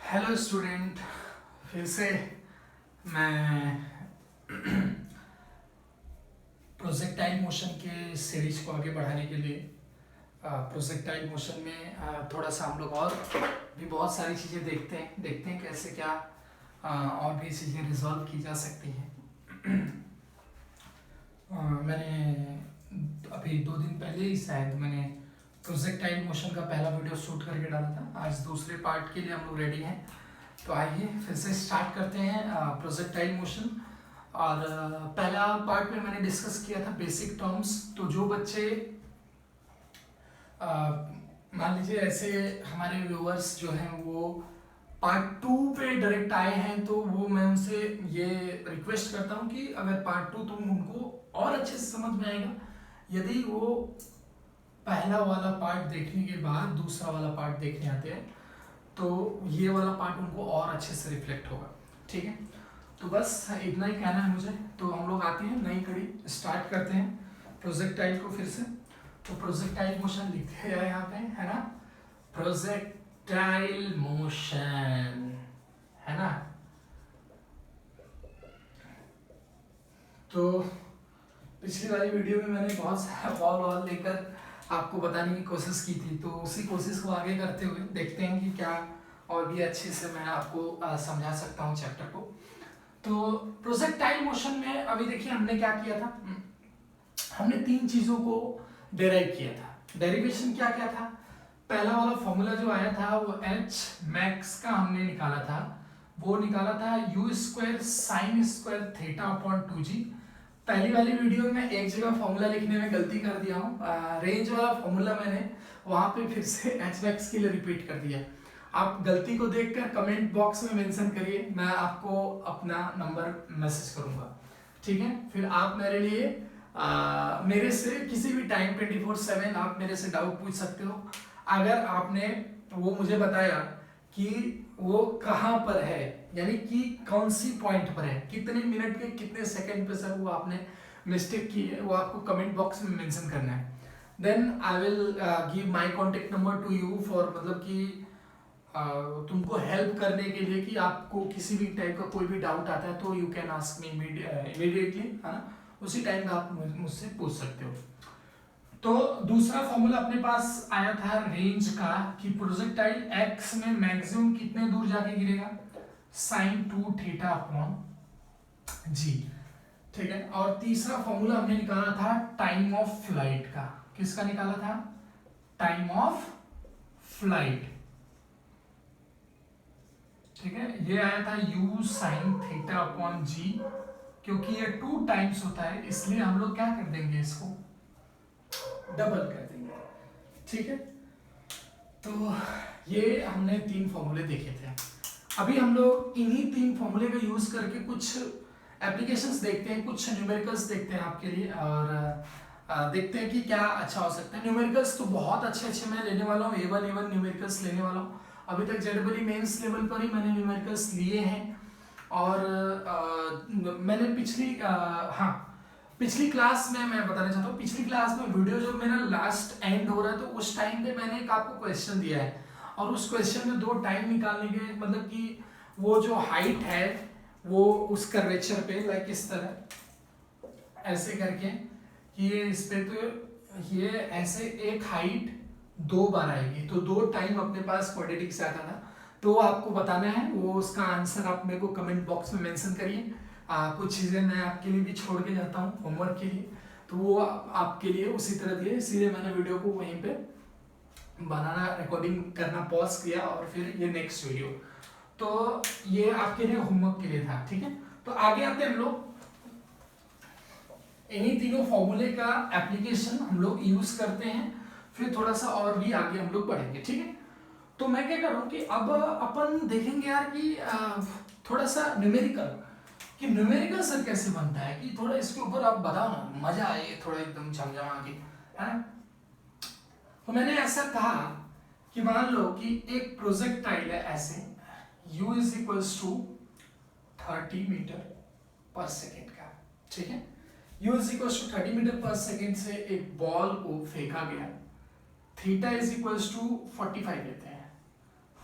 Hello student, फिर से मैं प्रोजेक्टाइल मोशन के सीरीज को आगे बढ़ाने के लिए प्रोजेक्टाइल मोशन में थोड़ा सा हम लोग और भी बहुत सारी चीज़ें देखते हैं कैसे क्या और भी चीज़ें रिजॉल्व की जा सकती हैं। मैंने अभी 2 दिन पहले ही शायद मैंने प्रोजेक्टाइल मोशन का पहला वीडियो शूट करके डाला था। आज दूसरे पार्ट के लिए हम लोग रेडी हैं, तो आइए फिर से स्टार्ट करते हैं प्रोजेक्टाइल मोशन। और पहला पार्ट में मैंने डिस्कस किया था बेसिक टर्म्स। तो जो बच्चे मान लीजिए ऐसे हमारे व्यूअर्स जो हैं वो पार्ट 2 पे डायरेक्ट आए हैं, तो वो मैं उनसे ये रिक्वेस्ट करता हूँ कि अगर पार्ट 2 तुम उनको और अच्छे से समझ में आएगा यदि वो पहला वाला पार्ट देखने के बाद दूसरा वाला पार्ट देखने आते हैं, तो ये वाला पार्ट उनको और अच्छे से रिफ्लेक्ट होगा। ठीक है, तो बस इतना ही कहना है मुझे। तो हम लोग आते हैं नई कड़ी, स्टार्ट करते हैं प्रोजेक्टाइल को फिर से। तो प्रोजेक्टाइल मोशन लिखते हैं यहाँ पे, है ना, प्रोजेक्टाइल मोशन, है ना। तो पिछली वाली वीडियो में मैंने बहुत सारा बॉल वॉल लेकर आपको बताने की कोशिश की थी, तो उसी कोशिश को आगे करते हुए देखते हैं कि क्या और भी अच्छे से मैं आपको समझा सकता हूँ चैप्टर को। तो प्रोजेक्टाइल मोशन में अभी देखिए हमने क्या किया था, हमने 3 चीज़ों को डेराइव किया था। डेरिवेशन क्या क्या था, पहला वाला फॉर्मूला जो आया था वो एच मैक्स का हमने निकाला था, वो निकाला था you square sine square theta upon 2g। पहली वाली वीडियो में एक जगह फॉर्मूला लिखने में गलती कर दिया हूँ, रेंज वाला फॉर्मूला मैंने वहाँ पे फिर से एच मैक्स के लिए रिपीट कर दिया। आप गलती को देखकर कमेंट बॉक्स में मेंशन करिए, मैं आपको अपना नंबर मैसेज करूँगा। ठीक है, फिर आप मेरे लिए मेरे से किसी भी टाइम 24/7 आप मेरे से डाउट पूछ सकते हो। अगर आपने वो मुझे बताया कि वो कहाँ पर है, यानी कि कौन सी पॉइंट पर है, कितने मिनट के कितने सेकंड पे सर वो आपने मिस्टेक की है, वो आपको कमेंट बॉक्स में मेंशन करना है। Then I will give my contact number to you for, मतलब कि तुमको हेल्प करने के लिए कि आपको किसी भी टाइप का कोई भी डाउट आता है तो you can ask me immediately, है ना, उसी टाइम का आप मुझसे पूछ सकते हो। तो दूसरा फॉर्मूला अपने पास आया था रेंज का कि प्रोजेक्टाइल एक्स में मैक्सिमम कितने दूर जाके गिरेगा, साइन 2 थीटा अपॉन जी। ठीक है, और तीसरा फॉर्मूला हमने निकाला था टाइम ऑफ फ्लाइट का। किसका निकाला था, टाइम ऑफ फ्लाइट। ठीक है, ये आया था u साइन थीटा अपॉन जी। क्योंकि ये 2 टाइम्स होता है इसलिए हम लोग क्या कर देंगे, इसको डबल कर देंगे। ठीक है, तो ये हमने 3 फॉर्मूले देखे थे। अभी हम लोग इन्हीं 3 फॉर्मूले का यूज करके कुछ एप्लीकेशंस देखते हैं, कुछ न्यूमेरिकल्स देखते हैं आपके लिए, और देखते हैं कि क्या अच्छा हो सकता है। न्यूमेरिकल्स तो बहुत अच्छे अच्छे मैं लेने वाला हूँ, A1 न्यूमेरिकल्स लेने वाला हूँ। अभी तक जेडबली मेंस लेवल पर ही मैंने न्यूमेरिकल्स लिए हैं। और मैंने पिछली क्लास में मैं बताना चाहता हूँ, पिछली क्लास में वीडियो जो मेरा लास्ट एंड हो रहा है तो उस टाइम पे मैंने एक आपको क्वेश्चन दिया है, और उस क्वेश्चन में 2 टाइम निकालने के, मतलब कि वो जो हाइट है वो उस कर्वेचर पे लाइक इस तरह ऐसे करके कि ये इस पे, तो ये ऐसे एक हाइट 2 बार आएगी, तो 2 टाइम अपने पास क्वाड्रेटिक से आता था। तो आपको बताना है, वो उसका आंसर आप मेरे को कमेंट बॉक्स में मेंशन करिए। कुछ चीज़ें मैं आपके लिए भी छोड़ के जाता हूँ होमवर्क के लिए, तो वो आपके लिए उसी तरह दिए, इसीलिए मैंने वीडियो को वहीं पे बनाना, रिकॉर्डिंग करना पॉज किया और फिर ये नेक्स्ट वीडियो। तो ये आपके लिए होमवर्क के लिए था। ठीक है, तो आगे आते हैं हम लोग, इन्हीं तीनों फॉर्मूले का एप्लीकेशन हम लोग यूज करते हैं, फिर थोड़ा सा और भी आगे हम लोग बढ़ेंगे। ठीक है, तो मैं क्या करूँ कि अब अपन देखेंगे यार कि थोड़ा सा न्यूमेरिकल, कि न्यूमेरिकल सर कैसे बनता है, कि थोड़ा इसके ऊपर आप बताओ ना, मजा आए थोड़ा एकदम झमझमा के, है ना। तो मैंने ऐसा कहा कि मान लो कि एक प्रोजेक्टाइल है ऐसे, u is equals to 30 metre पर सेकेंड का। ठीक है, u is equals to 30 metre पर सेकेंड से एक बॉल को फेंका गया, थीटा इज इक्वल्स टू 45 लेते हैं,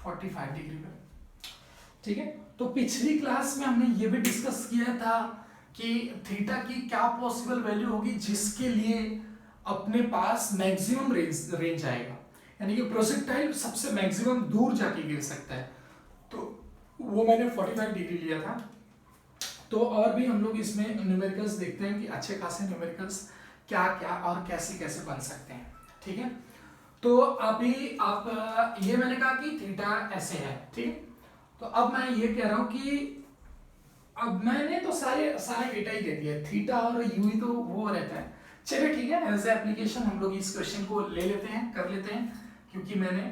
45 डिग्री पर। ठीक है। तो पिछली क्लास में हमने ये भी डिस्कस किया था कि थीटा की क्या पॉसिबल वैल्यू होगी जिसके लिए अपने पास मैक्सिमम रेंज आएगा, यानी कि प्रोजेक्टाइल सबसे मैक्सिमम दूर जाके गिर सकता है। तो वो मैंने 45 डिग्री लिया था। तो और भी हम लोग इसमें न्यूमेरिकल्स देखते हैं कि अच्छे खासे न्यूमेरिकल्स क्या क्या और कैसे कैसे बन सकते हैं। ठीक है। तो अभी आप ये मैंने कहा कि थीटा ऐसे है, ठीक। तो अब मैं ये कह रहा हूं कि अब मैंने तो सारे डेटा ही दे दिया, थीटा और यू ही तो वो रहता है। चलिए ठीक है, एज ए एप्लीकेशन हम लोग इस क्वेश्चन को ले लेते हैं, कर लेते हैं, क्योंकि मैंने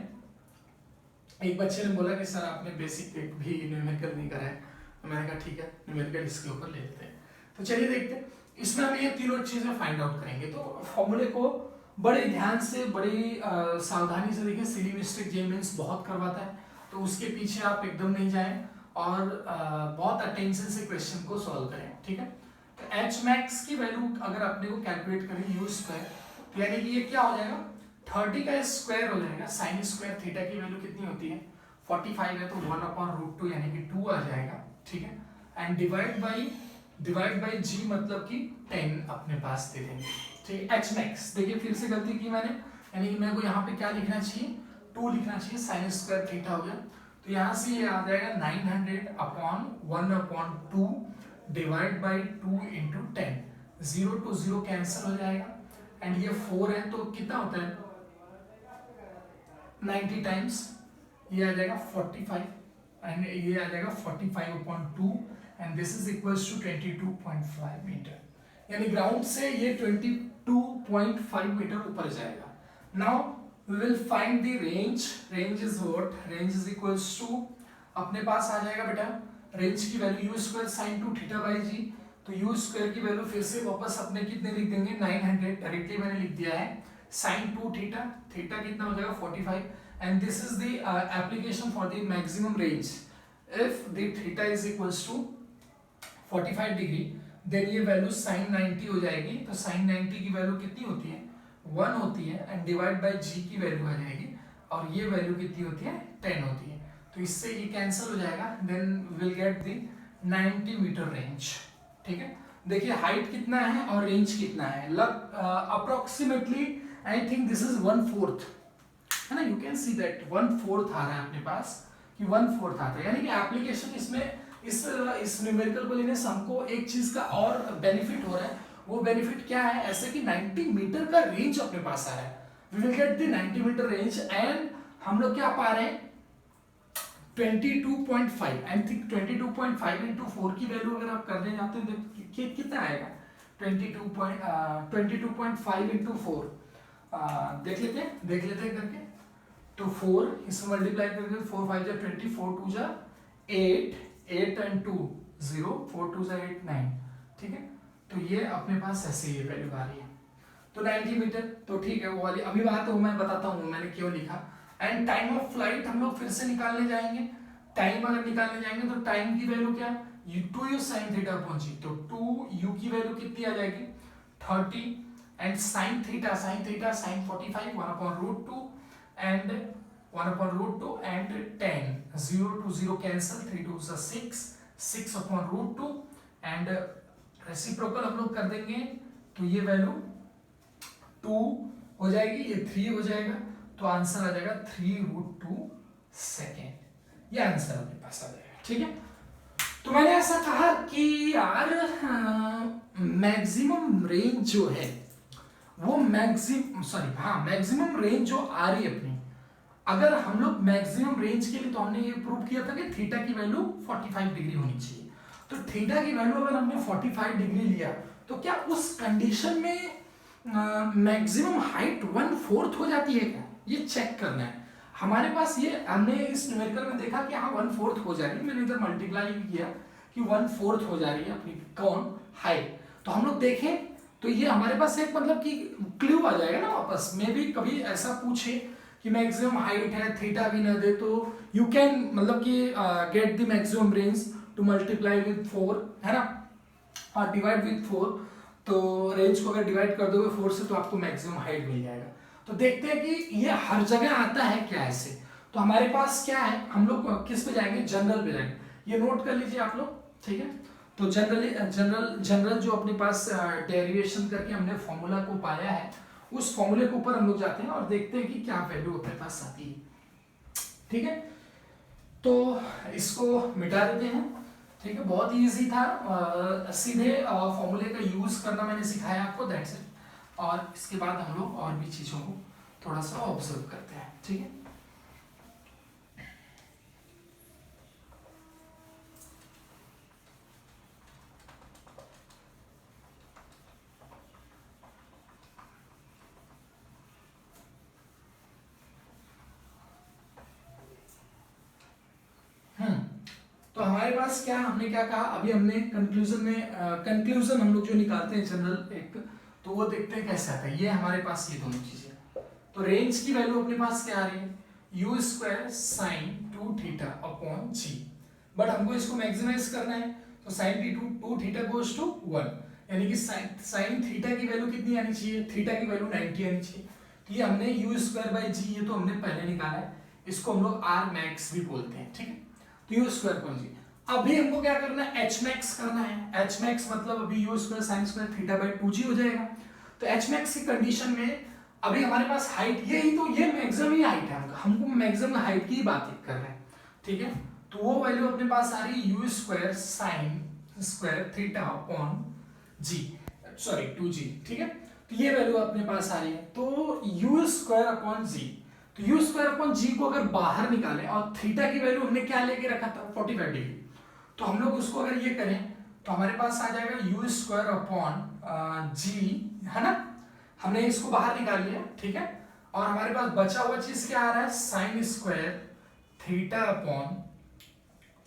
एक बच्चे ने बोला कि सर आपने बेसिक एक भी न्यूमेरिकल नहीं करा है, तो मैंने कहा ठीक है न्यूमेरिकल इसके ऊपर ले लेते हैं। तो चलिए देखते हैं, इसमें हम ये तीनों चीजें फाइंड आउट करेंगे। तो फॉर्मूले को बड़े ध्यान से, बड़ी सावधानी से देखें। सिली मिस्टेक जेईई बहुत करवाता है, तो उसके पीछे आप एकदम नहीं जाएं और बहुत अटेंशन से क्वेश्चन को सॉल्व करें, ठीक है। तो एच मैक्स की वैल्यू अगर अपने को कैलकुलेट करें यू स्क्वायर, तो यानी कि ये क्या हो जाएगा 30 का स्क्वायर हो जाएगा। साइन स्क्वायर थीटा की वैल्यू कितनी होती है 45 है, तो 1/√2 यानी कि 2 आ जाएगा, ठीक है। एंड डिवाइड बाई जी मतलब कि 10 अपने पास दे देंगे, ठीक है। एच मैक्स देखिए फिर से गलती की मैंने, यानी कि मेरे को यहाँ पे क्या लिखना चाहिए 2 लिखना चाहिए, साइन स्क्वायर थीटा हो गया। तो यहाँ से ये आ जाएगा 900/1/2 divide by 2 into 10, 0 to 0 cancel हो जाएगा। एंड ये 4 है तो कितना होता है 90 टाइम्स, ये आ जाएगा 45 एंड ये आ जाएगा 45/2 and this is equals to 22.5 metre, यानी ग्राउंड से ये 22.5 मीटर ऊपर जाएगा। Now we will find the range is what, range is equals to अपने पास आ जाएगा बेटा रेंज की value u square sin 2 theta by G. तो u स्क्वायर की वैल्यू फिर से वापस अपने कितने लिख देंगे 900, डायरेक्टली मैंने लिख दिया है sin 2 थीटा, थीटा कितना हो जाएगा 45 and this is the application for the maximum range. If the theta is equals to 45 degree then ये वैल्यू sin 90 हो जाएगी। तो sin 90 की वैल्यू कितनी होती है 1 होती है एंड डिवाइड बाय जी की वैल्यू आ जाएगी और ये वैल्यू कितनी होती है 10 होती है। तो इससे ये कैंसिल हो जाएगा, then will get the 90 metre range, ठीक है। देखिए हाइट कितना है और रेंज कितना है, approximately I think this is 1/4 है ना, यू कैन सी दैट 1/4 आ रहा है अपने पास कि 1/4 आता है, यानी कि एप्लीकेशन इसमें इस न्यूमेरिकल को लेने से हमको एक चीज का और बेनिफिट हो रहा है। वो बेनिफिट क्या है, ऐसे कि 90 मीटर का रेंज अपने पास आ रहा है, we will get the 90 metre range and हम लोग क्या पा रहे हैं 22.5 आई थिंक 22.5 into 4 की वैल्यू अगर आप करने जाते हैं तो कितना आएगा 22.5 into 4 देख लेते हैं करके। तो 4 इसमें मल्टीप्लाई करके 4 5 जा 20, 4 2 जा 8 and 2 0, 4 2 जा 8 9, ठीक है। तो ये अपने पास ऐसे ही वैल्यू आ रही है। तो 90 मीटर तो ठीक है, वो वाली अभी बात है वो मैं बताता हूँ मैंने क्यों लिखा। एंड टाइम ऑफ फ्लाइट हम लोग फिर से निकालने जाएंगे। टाइम अगर निकालने जाएंगे तो टाइम की वैल्यू क्या 2u sin थीटा पहुंची, तो 2u की वैल्यू कितनी आ जाएगी 30 and sin theta sin 45 1/√2 and 1/√2 and 10, 0 to 0 cancel, 3 2 6 6/√2 and reciprocal हम लोग कर देंगे तो ये वैल्यू 2 हो जाएगी, ये 3 हो जाएगा, तो आंसर आ जाएगा 3√2 सेकेंड, ये आंसर अपने पास आ जाएगा, ठीक है। तो मैंने ऐसा कहा कि यार मैक्सिमम रेंज जो है वो मैक्सिमम रेंज जो आ रही है अपनी, अगर हम लोग मैक्सिमम रेंज के लिए तो हमने ये प्रूव किया था कि थीटा की वैल्यू 45 डिग्री होनी चाहिए। तो थीटा की वैल्यू अगर हमने 45 डिग्री लिया तो क्या उस कंडीशन में मैक्सिमम हाइट 1/4 हो जाती है क्या, ये चेक करना है हमारे पास। ये हमने इस न्यूमेरिकल में देखा कि हाँ 1/4 हो जा रही है, मैंने इधर मल्टीप्लाई भी किया कि 1/4 हो जा रही है अपनी कौन हाइट। तो हम लोग देखें तो ये हमारे पास एक मतलब कि क्लू आ जाएगा ना वापस में भी कभी ऐसा पूछे कि मैक्सिमम हाइट है थीटा भी ना दे तो यू कैन मतलब कि get the maximum range to multiply with 4 है ना, और डिवाइड विद 4, तो रेंज को अगर डिवाइड कर दोगे 4 से तो आपको मैक्सिमम हाइट मिल जाएगा। तो देखते हैं कि ये हर जगह आता है क्या ऐसे। तो हमारे पास क्या है, हम लोग किस पे जाएंगे जनरल पे जाएंगे। ये नोट कर लीजिए आप लोग, ठीक है। तो जनरल जो अपने पास डेरिवेशन करके हमने फॉर्मूला को पाया है, उस फॉर्मूले के ऊपर हम लोग जाते हैं और देखते हैं कि क्या वैल्यू अपने पास आती है, ठीक है। तो इसको मिटा देते हैं, ठीक है। बहुत इजी था, सीधे फॉर्मूले का यूज करना मैंने सिखाया आपको, दैट्स इट। और इसके बाद हम लोग और भी चीजों को थोड़ा सा ऑब्जर्व करते हैं, ठीक है। तो हमारे पास क्या, हमने क्या कहा अभी, हमने कंक्लूजन हम लोग जो निकालते हैं जनरल एक, तो वो देखते हैं कैसे आता है। ये हमारे पास ये दोनों चीजें, तो रेंज की वैल्यू अपने पास क्या आ रही है, u square sine 2 theta upon g. But हमको इसको मैक्सिमाइज करना है, तो साइन 2 थीटा गोज टू 1, यानी कि साइन थीटा की वैल्यू कितनी आनी चाहिए, थीटा की वैल्यू 90 आनी चाहिए। तो ये हमने यू स्क्वायर बाई जी, ये तो हमने पहले निकाला है, इसको हम लोग आर मैक्स भी बोलते हैं, ठीक है। तो यू स्क्वायर अपॉन जी, अभी हमको क्या करना है, एच मैक्स करना है। एच मैक्स मतलब अभी you square sine square theta by 2g हो जाएगा। तो एच मैक्स की कंडीशन में अभी हमारे पास हाइट ये ही, तो ये मैक्सिमम ही हाइट है, हमको मैक्सिमम हाइट की बात कर रहे हैं, ठीक है। तो वो वैल्यू अपने पास आ रही है u square sine square theta upon g, sorry 2g, ठीक है। तो ये वैल्यू अपने पास आ रही है, तो यू स्क्वायर अपॉन जी, तो यू स्क्वायर अपॉन जी को अगर बाहर निकालें, और थीटा की वैल्यू हमने क्या लेके रखा था 45 डिग्री, तो हम लोग उसको अगर ये करें तो हमारे पास आ जाएगा यू स्क्वायर अपॉन जी, है ना। हमने इसको बाहर निकाल लिया, ठीक है। और हमारे पास बचा हुआ चीज क्या आ रहा है, साइन स्क्वायर थीटा अपॉन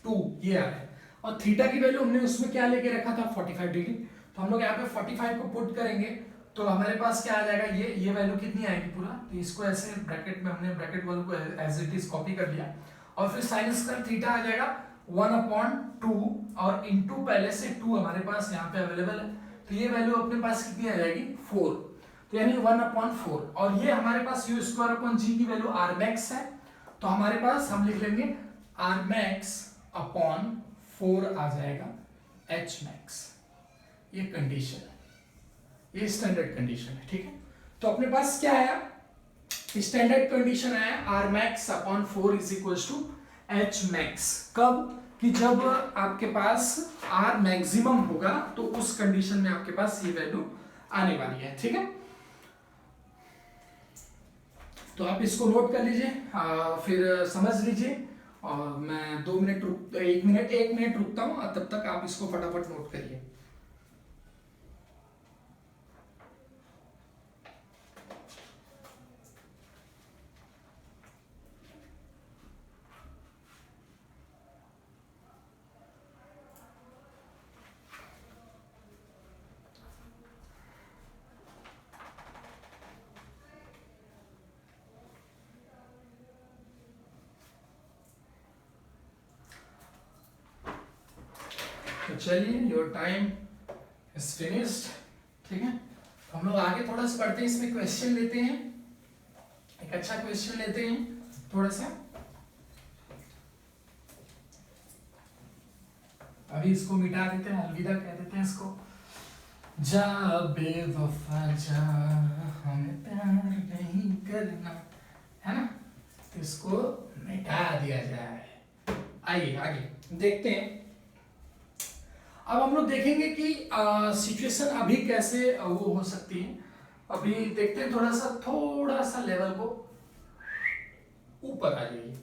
2, ये आ रहा है। और थीटा की वैल्यू हमने उसमें क्या लेके रखा था 45 डिग्री, तो हम लोग यहाँ पे 45 को पुट करेंगे, तो हमारे पास क्या आ जाएगा, ये वैल्यू कितनी आएगी पूरा, तो इसको ऐसे ब्रैकेट में हमने ब्रैकेट वालों को एज इट इज कॉपी कर लिया, और फिर साइन स्क्वायर थीटा आ जाएगा 1/2, और इंटू पहले से 2 हमारे पास यहाँ पे अवेलेबल है, तो ये वैल्यू अपने पास कितनी आ जाएगी 4, तो यानी 1/4, और ये हमारे पास यू स्क्वायर अपॉन जी की वैल्यू आर मैक्स है, तो हमारे पास हम लिख लेंगे आर मैक्स अपॉन 4 आ जाएगा एच मैक्स। ये कंडीशन है, ये स्टैंडर्ड कंडीशन है, ठीक है। तो अपने पास क्या आया, स्टैंडर्ड कंडीशन आया R max upon 4 is equal to h max. कब, कि जब आपके पास आर मैक्सिमम होगा, तो उस कंडीशन में आपके पास ये वैल्यू आने वाली है, ठीक है। तो आप इसको नोट कर लीजिए, फिर समझ लीजिए, और मैं 2 मिनट रुक 1 मिनट रुकता हूँ, तब तक आप इसको फटाफट नोट करिए। तो चलिए, योर टाइम इज फिनिश्ड, ठीक है। तो हम लोग आगे थोड़ा सा पढ़ते हैं, इसमें क्वेश्चन लेते हैं, एक अच्छा क्वेश्चन लेते हैं थोड़ा सा। अभी इसको मिटा देते हैं, अलविदा कह देते हैं इसको, जा बेवफा जा, हमें प्यार नहीं करना, है ना। तो इसको मिटा दिया जाए। आइए आगे देखते हैं। अब हम लोग देखेंगे कि सिचुएशन अभी कैसे वो हो सकती है। अभी देखते हैं, थोड़ा सा लेवल को ऊपर आ जाइए,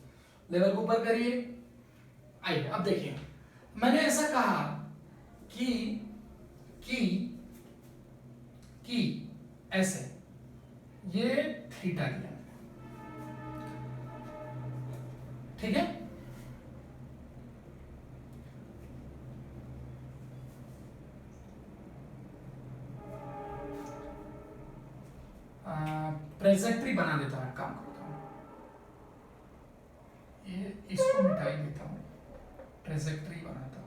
लेवल को ऊपर करिए। आइए अब देखिए, मैंने ऐसा कहा कि कि कि ऐसे ये थीटा दिया, ठीक है। ट्रेजेक्ट्री बना देता हूँ, काम करता हूँ, ये इसको मिटा ही देता हूँ, ट्रेजेक्ट्री बनाता हूँ।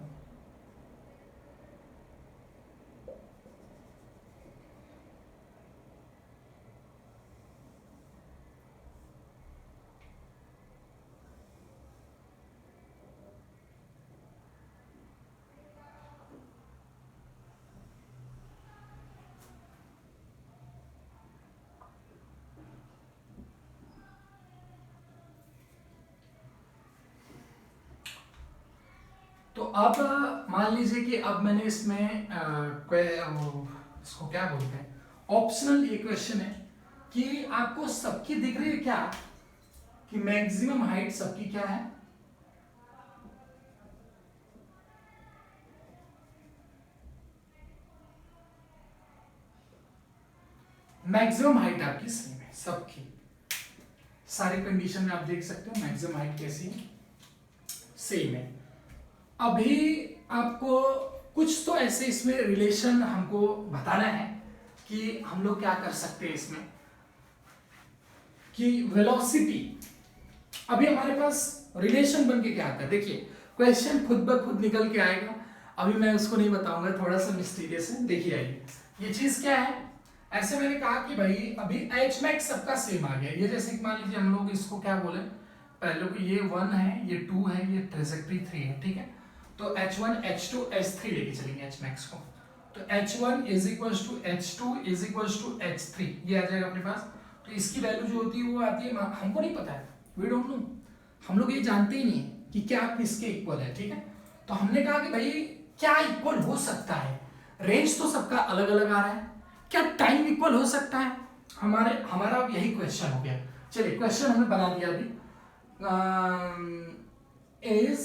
अब मान लीजिए कि अब मैंने इसमें इसको क्या बोलते हैं, ऑप्शनल ये क्वेश्चन है कि आपको सबकी दिख रही है क्या, कि मैक्सिमम हाइट सबकी क्या है, मैक्सिमम हाइट आपकी सेम है सबकी, सारे कंडीशन में आप देख सकते हो मैक्सिमम हाइट कैसी है, सेम है। अभी आपको कुछ तो ऐसे इसमें रिलेशन हमको बताना है कि हम लोग क्या कर सकते हैं इसमें, कि वेलोसिटी, अभी हमारे पास रिलेशन बन के क्या आता है, देखिए क्वेश्चन खुद ब खुद निकल के आएगा, अभी मैं उसको नहीं बताऊंगा, थोड़ा सा मिस्टीरियस है। देखिए आइए, ये चीज क्या है, ऐसे मैंने कहा कि भाई अभी एच मैक्स सबका सेम आ गया, ये जैसे मान लीजिए हम लोग इसको क्या बोले, पहले को ये 1 है, ये 2 है, ये ट्रेजेक्टरी 3 है, ठीक है, तो h1 h2 h3 लेके चलेंगे h मैक्स को, तो h1 is equals to h2 is equals to h3, ये आ जाएगा अपने पास। तो इसकी वैल्यू जो होती है वो आती है, हमको नहीं पता है, वी डोंट नो, हम लोग ये जानते ही नहीं कि क्या किसके इक्वल है, ठीक है। तो हमने कहा कि भाई क्या इक्वल हो सकता है, रेंज तो सबका अलग अलग आ रहा है, क्या टाइम इक्वल हो सकता है, हमारा अब यही क्वेश्चन हो गया। चलिए क्वेश्चन हमने बना दिया अभी, is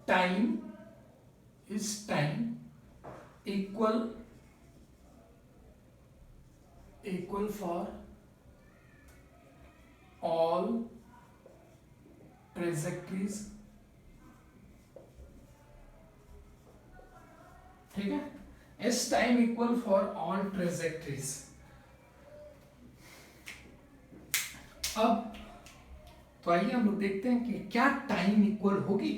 time equal for all trajectories, ठीक है, is time equal for all trajectories. अब तो आइए हम लोग देखते हैं कि क्या टाइम इक्वल होगी।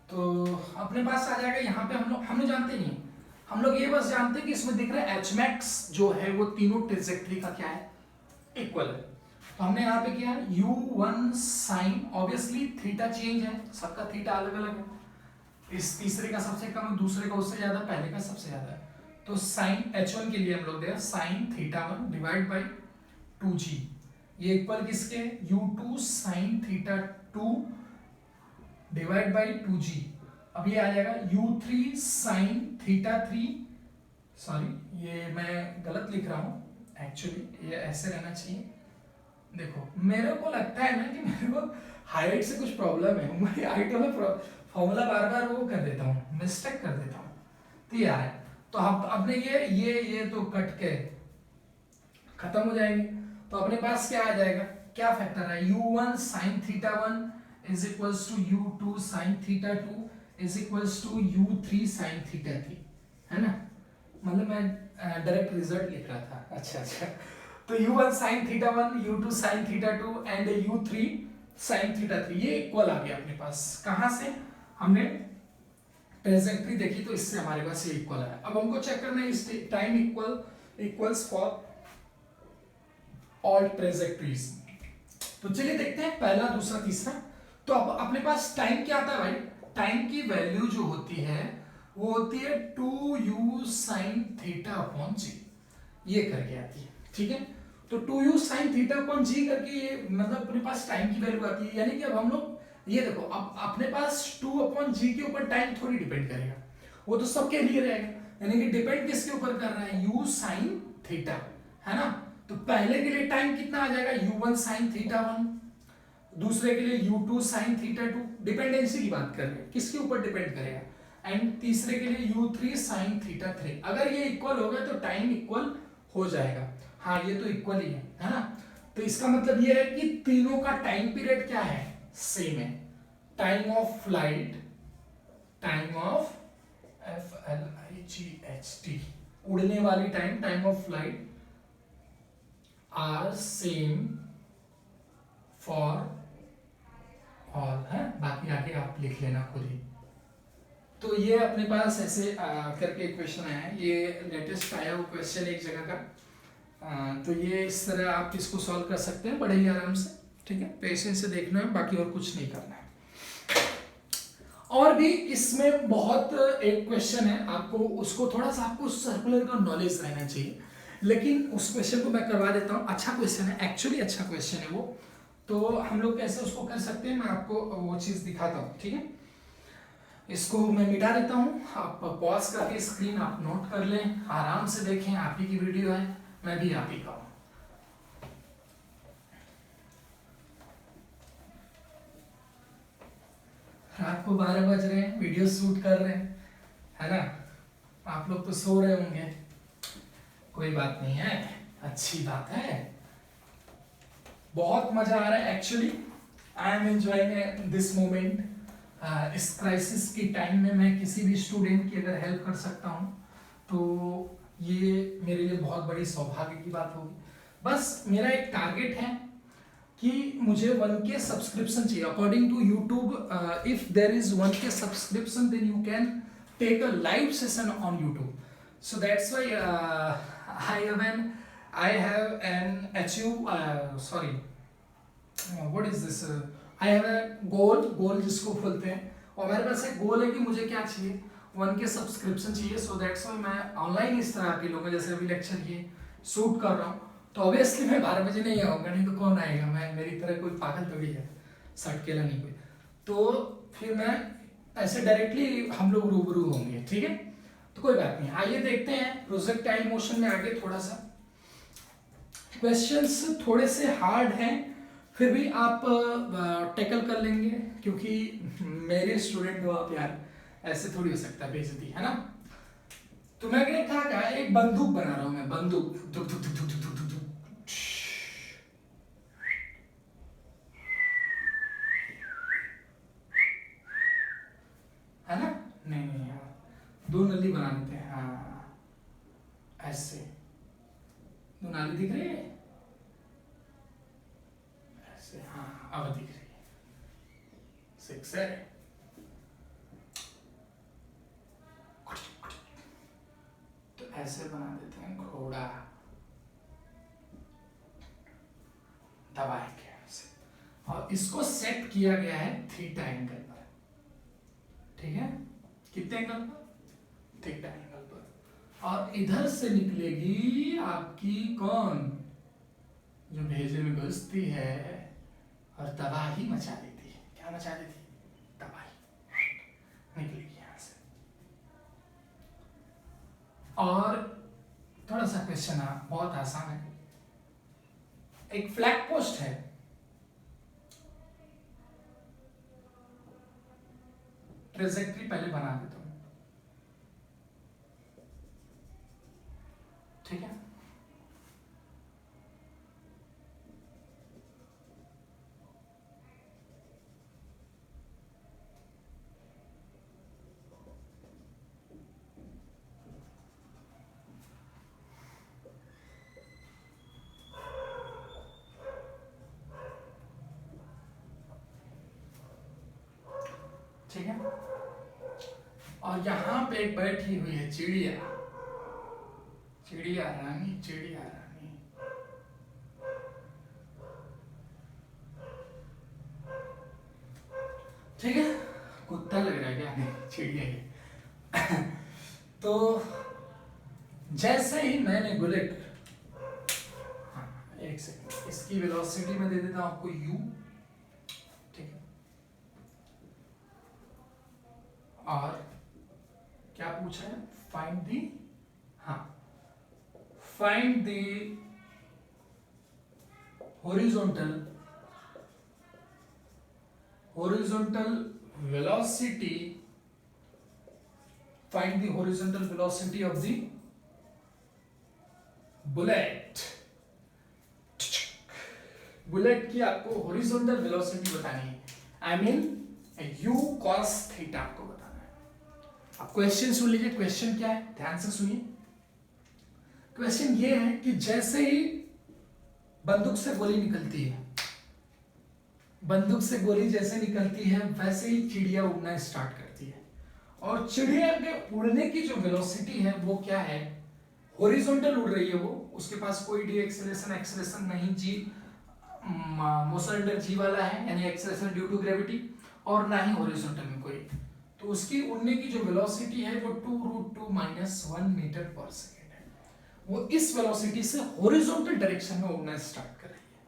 तो अपने पास आ जाएगा, यहाँ पे हम लोग जानते नहीं, हम लोग ये बस जानते हैं कि इसमें दिख रहा है एच मैक्स जो है वो तीनों ट्रेजेक्टरी का क्या है, इक्वल है। तो हमने यहाँ पे किया u1 sign, obviously theta change है, सबका थीटा अलग अलग है, इस तीसरे का सबसे कम, दूसरे का उससे ज्यादा, पहले का सबसे ज्यादा है, तो साइन h1 के लिए हम लोग दे sine theta 1 divide by 2g, ये इक्वल किसके, u2 sine theta 2 divide by 2g। अब ये आ जाएगा u3 साइन थीटा 3, सॉरी ये मैं गलत लिख रहा हूँ, एक्चुअली ये ऐसे रहना चाहिए, देखो मेरे को लगता है ना कि मेरे को हाइट से कुछ प्रॉब्लम है, मैं हाइट वाला फॉर्मूला बार बार वो कर देता हूँ, मिस्टेक कर देता हूँ, तो ये है। तो अपने ये तो कट के खत्म हो जाएंगे, तो अपने पास क्या आ जाएगा, क्या फैक्टर है, u1 sine theta 1 is equals to u2 sine theta 2 is equals to u3 sine theta 3, है ना, मतलब मैं डायरेक्ट रिजल्ट लिख रहा था, अच्छा, तो u1 sine theta 1, u2 sine theta 2 and u3 sine theta 3, ये इक्वल आ गया अपने पास, कहां से, हमने ट्रेजेक्टरी देखी तो इससे हमारे पास ये इक्वल है। अब हमको चेक करना है इस time equals for all trajectories, तो चलिए देखते हैं पहला, दूसरा, तीसरा। तो अब अपने पास टाइम क्या आता है भाई, टाइम की वैल्यू जो होती है वो होती है 2u साइन थीटा अपॉन जी, ये करके आती है, ठीक है, तो 2u साइन थीटा अपॉन जी करके ये मतलब अपने पास टाइम की वैल्यू आती है, यानी कि अब हम लोग ये देखो, अब अपने पास 2 अपॉन जी के ऊपर टाइम थोड़ी डिपेंड करेगा, वो तो सबके लिए रहेगा, यानी कि डिपेंड किसके ऊपर कर रहा है, u साइन थीटा, है ना, तो पहले के लिए टाइम कितना आ जाएगा, u1 साइन थीटा 1, दूसरे के लिए u2 साइन थीटा 2, डिपेंडेंसी की बात कर रहे हैं, किसके ऊपर डिपेंड करेगा, एंड तीसरे के लिए u3 साइन थीटा 3, अगर ये इक्वल हो गया तो टाइम इक्वल हो जाएगा, हाँ ये तो इक्वल ही है ना, तो इसका मतलब ये है कि तीनों का टाइम पीरियड क्या है, सेम है, time of flight, time of FLIGHT, उड़ने वाली time of flight are same for all, है, बाकी आगे आप लिख लेना खुद ही। तो ये अपने पास ऐसे करके क्वेश्चन आया है, ये लेटेस्ट आया हुआ क्वेश्चन एक जगह का, तो ये इस तरह आप इसको सॉल्व कर सकते हैं बड़े ही आराम से, ठीक है, पेशेंस से देखना है, बाकी और कुछ नहीं करना है। और भी इसमें बहुत एक क्वेश्चन है, आपको उसको थोड़ा सा आपको सर्कुलर का नॉलेज रहना चाहिए, लेकिन उस क्वेश्चन को मैं करवा देता हूँ, अच्छा क्वेश्चन है, एक्चुअली अच्छा क्वेश्चन है वो, तो हम लोग कैसे उसको कर सकते हैं, मैं आपको वो चीज़ दिखाता हूँ, ठीक है। इसको मैं मिटा देता हूँ, आप पॉज करके स्क्रीन आप नोट कर लें, आराम से देखें, आप ही की वीडियो है, मैं भी आप ही का हूँ। रात को 12 बज रहे हैं, वीडियो शूट कर रहे हैं, है ना। आप लोग तो सो रहे होंगे, कोई बात नहीं है, अच्छी बात है। बहुत मजा आ रहा है actually, I am enjoying this moment. इस क्राइसिस की टाइम में मैं किसी भी स्टूडेंट की अगर हेल्प कर सकता हूँ तो ये मेरे लिए बहुत बड़ी सौभाग्य की बात होगी। बस मेरा एक टारगेट है कि मुझे 1K सब्सक्रिप्शन चाहिए according to YouTube. If there is 1K subscription then you can take a live session on YouTube, so that's why I have an achieve sorry what is this I have a goal जिसको बोलते हैं, और मेरे पास एक गोल है कि मुझे क्या चाहिए, 1K सब्सक्रिप्शन चाहिए। सो दैट्स व्हाई मैं ऑनलाइन इस तरह के लोगों जैसे अभी लेक्चर ये शूट कर रहा हूँ, तो ऑब्वियसली मैं 12 बजे नहीं आऊँगा, नहीं तो कौन आएगा, मैं मेरी तरह कोई पागल थोड़ी है, सटकेला नहीं कोई। तो फिर मैं ऐसे डायरेक्टली हम लोग रूबरू होंगे, ठीक है। तो कोई बात नहीं, आइए देखते हैं प्रोजेक्टाइल मोशन में आगे। थोड़ा सा क्वेश्चंस थोड़े से हार्ड हैं, फिर भी आप टैकल कर लेंगे, क्योंकि मेरे स्टूडेंट हो आप यार, ऐसे थोड़ी हो सकता है, बेइज्जती है ना। तो मैं क्या एक बंदूक बना रहा हूं, मैं बंदूक, धुक धुक धुक धुक धुक धुक धुक, है ना। नहीं नहीं हाँ, दो नली बना देते हैं, हाँ ऐसे, दो नाली दिख रही है ऐसे, हाँ अब दिख रही है, सिक्स है। तो ऐसे बना देते हैं घोड़ा, दबाए के ऐसे, और इसको सेट किया गया है थीटा एंगल पर, ठीक है। कितने एंगल पर? थीटा एंगल पर। और इधर से निकलेगी आपकी कौन, जो भेजे में घुसती है और तबाही मचा देती है। क्या मचा देती है? तबाही, निकलेगी यहां से। और थोड़ा सा क्वेश्चन है, बहुत आसान है। एक फ्लैग पोस्ट है, ट्रेजेक्ट्री पहले बना देता हूं, ठीक है। ठीक है, और यहां पे एक बैठी हुई है चिड़िया, चिड़िया रानी, चिड़िया रानी, ठीक है। कुत्ता लग रहा है क्या? नहीं, चिड़िया ही। तो जैसे ही मैंने बुलेट, हाँ एक सेकंड, इसकी वेलोसिटी में दे देता हूं आपको u, ठीक है। और क्या पूछा है? फाइंड दी, हाँ find the horizontal velocity, find the horizontal velocity of the bullet। Bullet की आपको हॉरिजॉन्टल वेलोसिटी बतानी है, I mean u cos theta आपको बताना है। अब क्वेश्चन सुन लीजिए, क्वेश्चन क्या है, ध्यान से सुनिए। क्वेश्चन ये है कि जैसे ही बंदूक से गोली निकलती है, बंदूक से गोली जैसे निकलती है वैसे ही चिड़िया उड़ना स्टार्ट करती है, और चिड़िया के उड़ने की जो वेलोसिटी है वो क्या है, हॉरिजॉन्टल उड़ रही है वो, उसके पास कोई डी एक्सेलरेशन एक्सेलरेशन नहीं, जी मोशन अंडर जी वाला है, यानी एक्सेलरेशन ड्यू टू ग्रेविटी, और ना ही हॉरिजॉन्टल में कोई। तो उसकी उड़ने की जो वेलोसिटी है वो 2√2 - 1 मीटर पर सेकेंड है। वो इस वेलोसिटी से हॉरिजॉन्टल डायरेक्शन में उड़ना स्टार्ट कर रही है।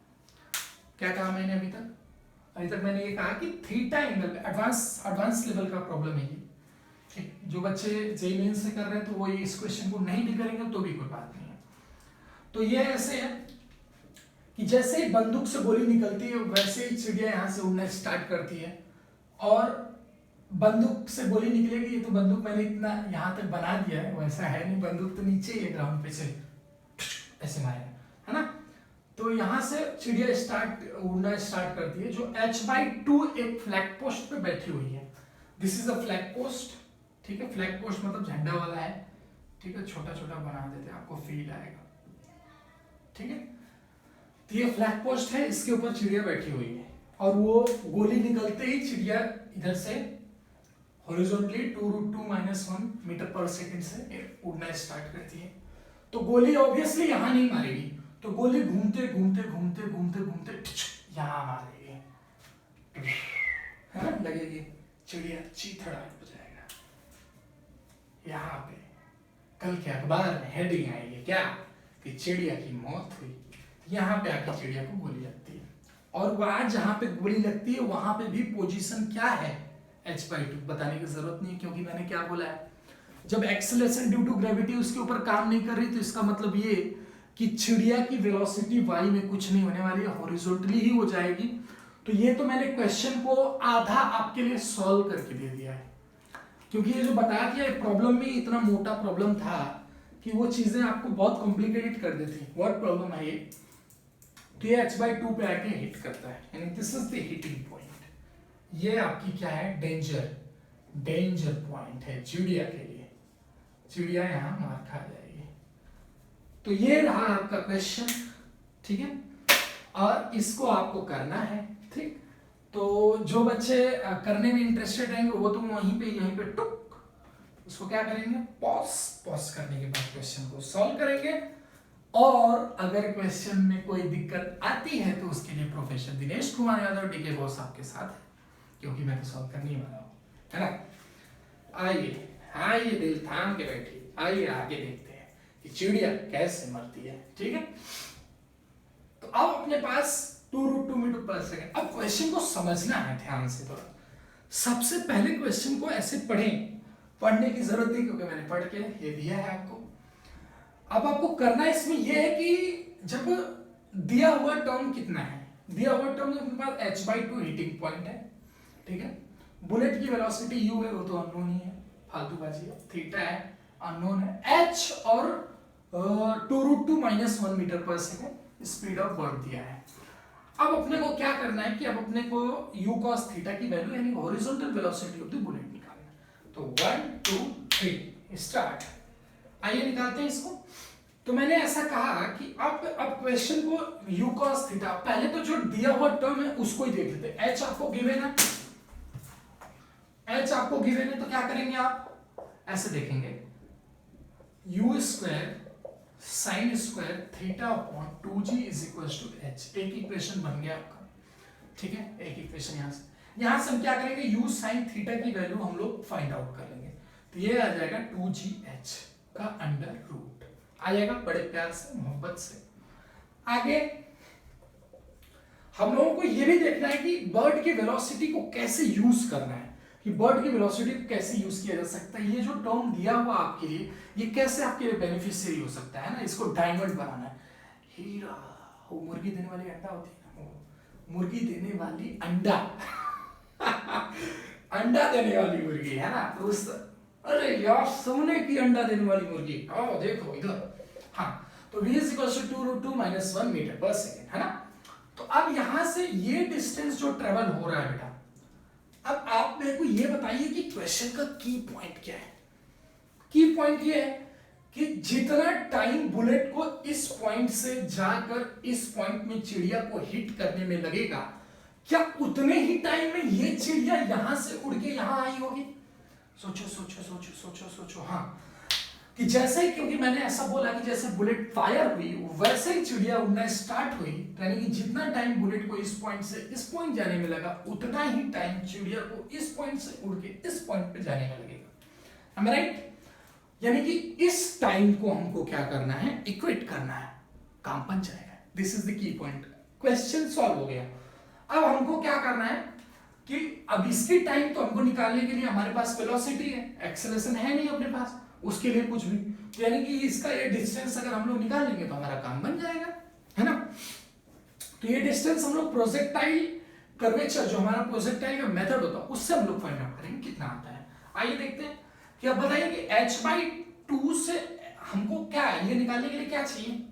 क्या कहा मैंने अभी तक मैंने ये कहा कि थीटा एंगल पे एडवांस लेवल का प्रॉब्लम है ये। ठीक, जो बच्चे जेईई मेंस से कर रहे हैं तो वो ये इस क्वेश्चन को नहीं भी करेंगे तो भी कोई बात नहीं है। तो ये ऐसे है कि जैसे ही बंदूक से गोली निकलती है वैसे ही चिड़िया यहाँ से उड़ना स्टार्ट करती है, और बंदूक से गोली निकलेगी। ये तो बंदूक मैंने इतना यहाँ तक बना दिया है, वैसा है नहीं, बंदूक तो नीचे ही है ग्राउंड पे से ऐसे मारेगा, है ना। तो यहाँ से चिड़िया उड़ना स्टार्ट करती है। जो h/2 एक फ्लैग पोस्ट पे बैठी हुई है, this is a flag post. ठीक है, फ्लैग पोस्ट मतलब झंडा वाला है। ठीक है, छोटा छोटा बना देते हैं, आपको फील आएगा। ठीक है, तो ये फ्लैग पोस्ट है, इसके ऊपर चिड़िया बैठी हुई है, और वो गोली निकलते ही चिड़िया इधर से हॉरिजॉन्टली 2√2-1 मीटर पर सेकंड से उड़ना स्टार्ट करती है। तो गोली ऑब्वियसली यहाँ नहीं मारेगी, तो गोली घूमते घूमते घूमते घूमते घूमते यहाँ मारेगी, है ना, लगेगी, चिड़िया चीथड़ा हो जाएगा। यहाँ पे कल के अखबार में हेडिंग आएगी क्या, कि चिड़िया की मौत हुई। यहाँ पे आके चिड़िया को गोली लगती है, और वहां जहां पे गोली लगती है वहां पे भी पोजीशन क्या है, h/2 बताने की जरूरत नहीं, क्योंकि मैंने क्या बोला है, जब एक्सेलरेशन ड्यू टू ग्रेविटी उसके ऊपर काम नहीं कर रही, तो इसका मतलब ये कि चिड़िया की वेलोसिटी y में कुछ नहीं होने वाली है, हॉरिजॉन्टली ही हो जाएगी। तो ये तो मैंने क्वेश्चन को आधा आपके लिए सॉल्व करके दे दिया है, क्योंकि ये जो बता दिया प्रॉब्लम में इतना मोटा प्रॉब्लम था कि वो चीजें आपको बहुत कॉम्प्लिकेटेड कर देती। व्हाट प्रॉब्लम है ये, तो ये h/2 पे आके हिट करता है, यानी this is the hitting point. ये आपकी क्या है, डेंजर पॉइंट है चिड़िया के लिए, चिड़िया यहाँ मार खा जाएगी। तो ये रहा आपका क्वेश्चन, ठीक है, और इसको आपको करना है। ठीक, तो जो बच्चे करने में इंटरेस्टेड रहेंगे वो तो यहीं पे टुक उसको क्या करेंगे, पॉज करने के बाद क्वेश्चन को सॉल्व करेंगे। और अगर क्वेश्चन में कोई दिक्कत आती है तो उसके लिए professor Dinesh Kumar Yadav DK boss आपके साथ है, क्योंकि मैं तो सॉल्व करने ही वाला हूँ, है ना। आइए दिल थाम के बैठिए, आइए आगे देखते हैं कि चिड़िया कैसे मरती है। ठीक है, तो अब अपने पास 2√2 मीटर पर सेकंड। अब क्वेश्चन को समझना है ध्यान से थोड़ा। सबसे पहले क्वेश्चन को ऐसे पढ़ने की जरूरत नहीं, क्योंकि मैंने पढ़ के ये दिया है आपको। अब आपको करना इसमें यह है कि जब दिया हुआ टर्म कितना है, दिया हुआ टर्म अपने पास h/2 हिटिंग पॉइंट है। ठीक है, बुलेट की वेलोसिटी u है, वो तो अननोन ही है, फालतूबाजी है। थीटा है, अननोन है। h और 2√2-1 मीटर पर सेकंड स्पीड ऑफ बर्ड दिया है। अब अपने को क्या करना है कि अब अपने को u cos थीटा की वैल्यू यानी horizontal velocity of the bullet निकालना है। तो 1 2 3 स्टार्ट। आइए निकालते हैं इसको। तो मैंने ऐसा कहा कि अब क्वेश्चन को u cos थीटा, पहले तो जो दिया हुआ टर्म है उसको ही देख लेते हैं। h आपको गिवन है, h आपको गिवन है, तो क्या करेंगे आप ऐसे देखेंगे, u square sine square theta upon 2g is equal to h। एक इक्वेशन बन गया आपका। ठीक है, एक इक्वेशन यहां से हम क्या करेंगे, u साइन थीटा की वैल्यू हम लोग फाइंड आउट कर लेंगे। तो ये आ जाएगा 2gh का अंडर रूट आ जाएगा, बड़े प्यार से मोहब्बत से। आगे हम लोगों को ये भी देखना है कि बर्ड की वेलोसिटी को कैसे यूज करना है, कि बर्ड की वेलोसिटी को कैसे यूज किया जा सकता है। ये जो टर्म दिया हुआ आपके लिए, ये कैसे आपके लिए बेनिफिशियरी हो सकता है ना, इसको डायमंड बनाना है। हीरा, वो मुर्गी देने वाली अंडा होती है ना, मुर्गी देने वाली अंडा अंडा देने वाली मुर्गी है ना, तो उस, अरे यार सोने की अंडा देने वाली मुर्गी, आओ देखो इधर। हाँ, तो v is equal to 2√2-1 metre पर सेकेंड, है ना। तो अब यहां से ये डिस्टेंस जो ट्रेवल हो रहा है बेटा, अब आप मेरे को ये बताइए कि क्वेश्चन का की पॉइंट क्या है। की पॉइंट ये है कि जितना टाइम बुलेट को इस पॉइंट से जाकर इस पॉइंट में चिड़िया को हिट करने में लगेगा, क्या उतने ही टाइम में ये चिड़िया यहां से उड़ के यहां आई होगी। सोचो सोचो सोचो सोचो सोचो। हाँ, कि जैसे, क्योंकि मैंने ऐसा बोला कि जैसे बुलेट फायर हुई वैसे ही चिड़िया उड़ना स्टार्ट हुई, यानी कि जितना टाइम बुलेट को इस पॉइंट से इस पॉइंट जाने में लगा, उतना ही टाइम चिड़िया को इस पॉइंट से उड़ के इस पॉइंट पे जाने में लगेगा। am I right? यानी कि इस टाइम को हमको क्या करना है, इक्वेट करना है, काम बन जाएगा। This is the key point question solve हो गया। अब हमको क्या करना है कि अब इसकी टाइम तो हमको निकालने के लिए हमारे पास वेलोसिटी है, एक्सेलरेशन है नहीं अपने पास उसके लिए कुछ भी, तो यानी कि इसका ये डिस्टेंस अगर हम लोग निकाल लेंगे तो हमारा काम बन जाएगा, है ना। तो ये डिस्टेंस हम लोग प्रोजेक्टाइल कर्वेचर, जो हमारा प्रोजेक्टाइल का मेथड होता है उससे हम लोग फाइंड आउट करेंगे कितना आता है। आइए देखते हैं कि अब बताइए कि h/2 से हमको क्या है ये निकालने के लिए क्या चाहिए।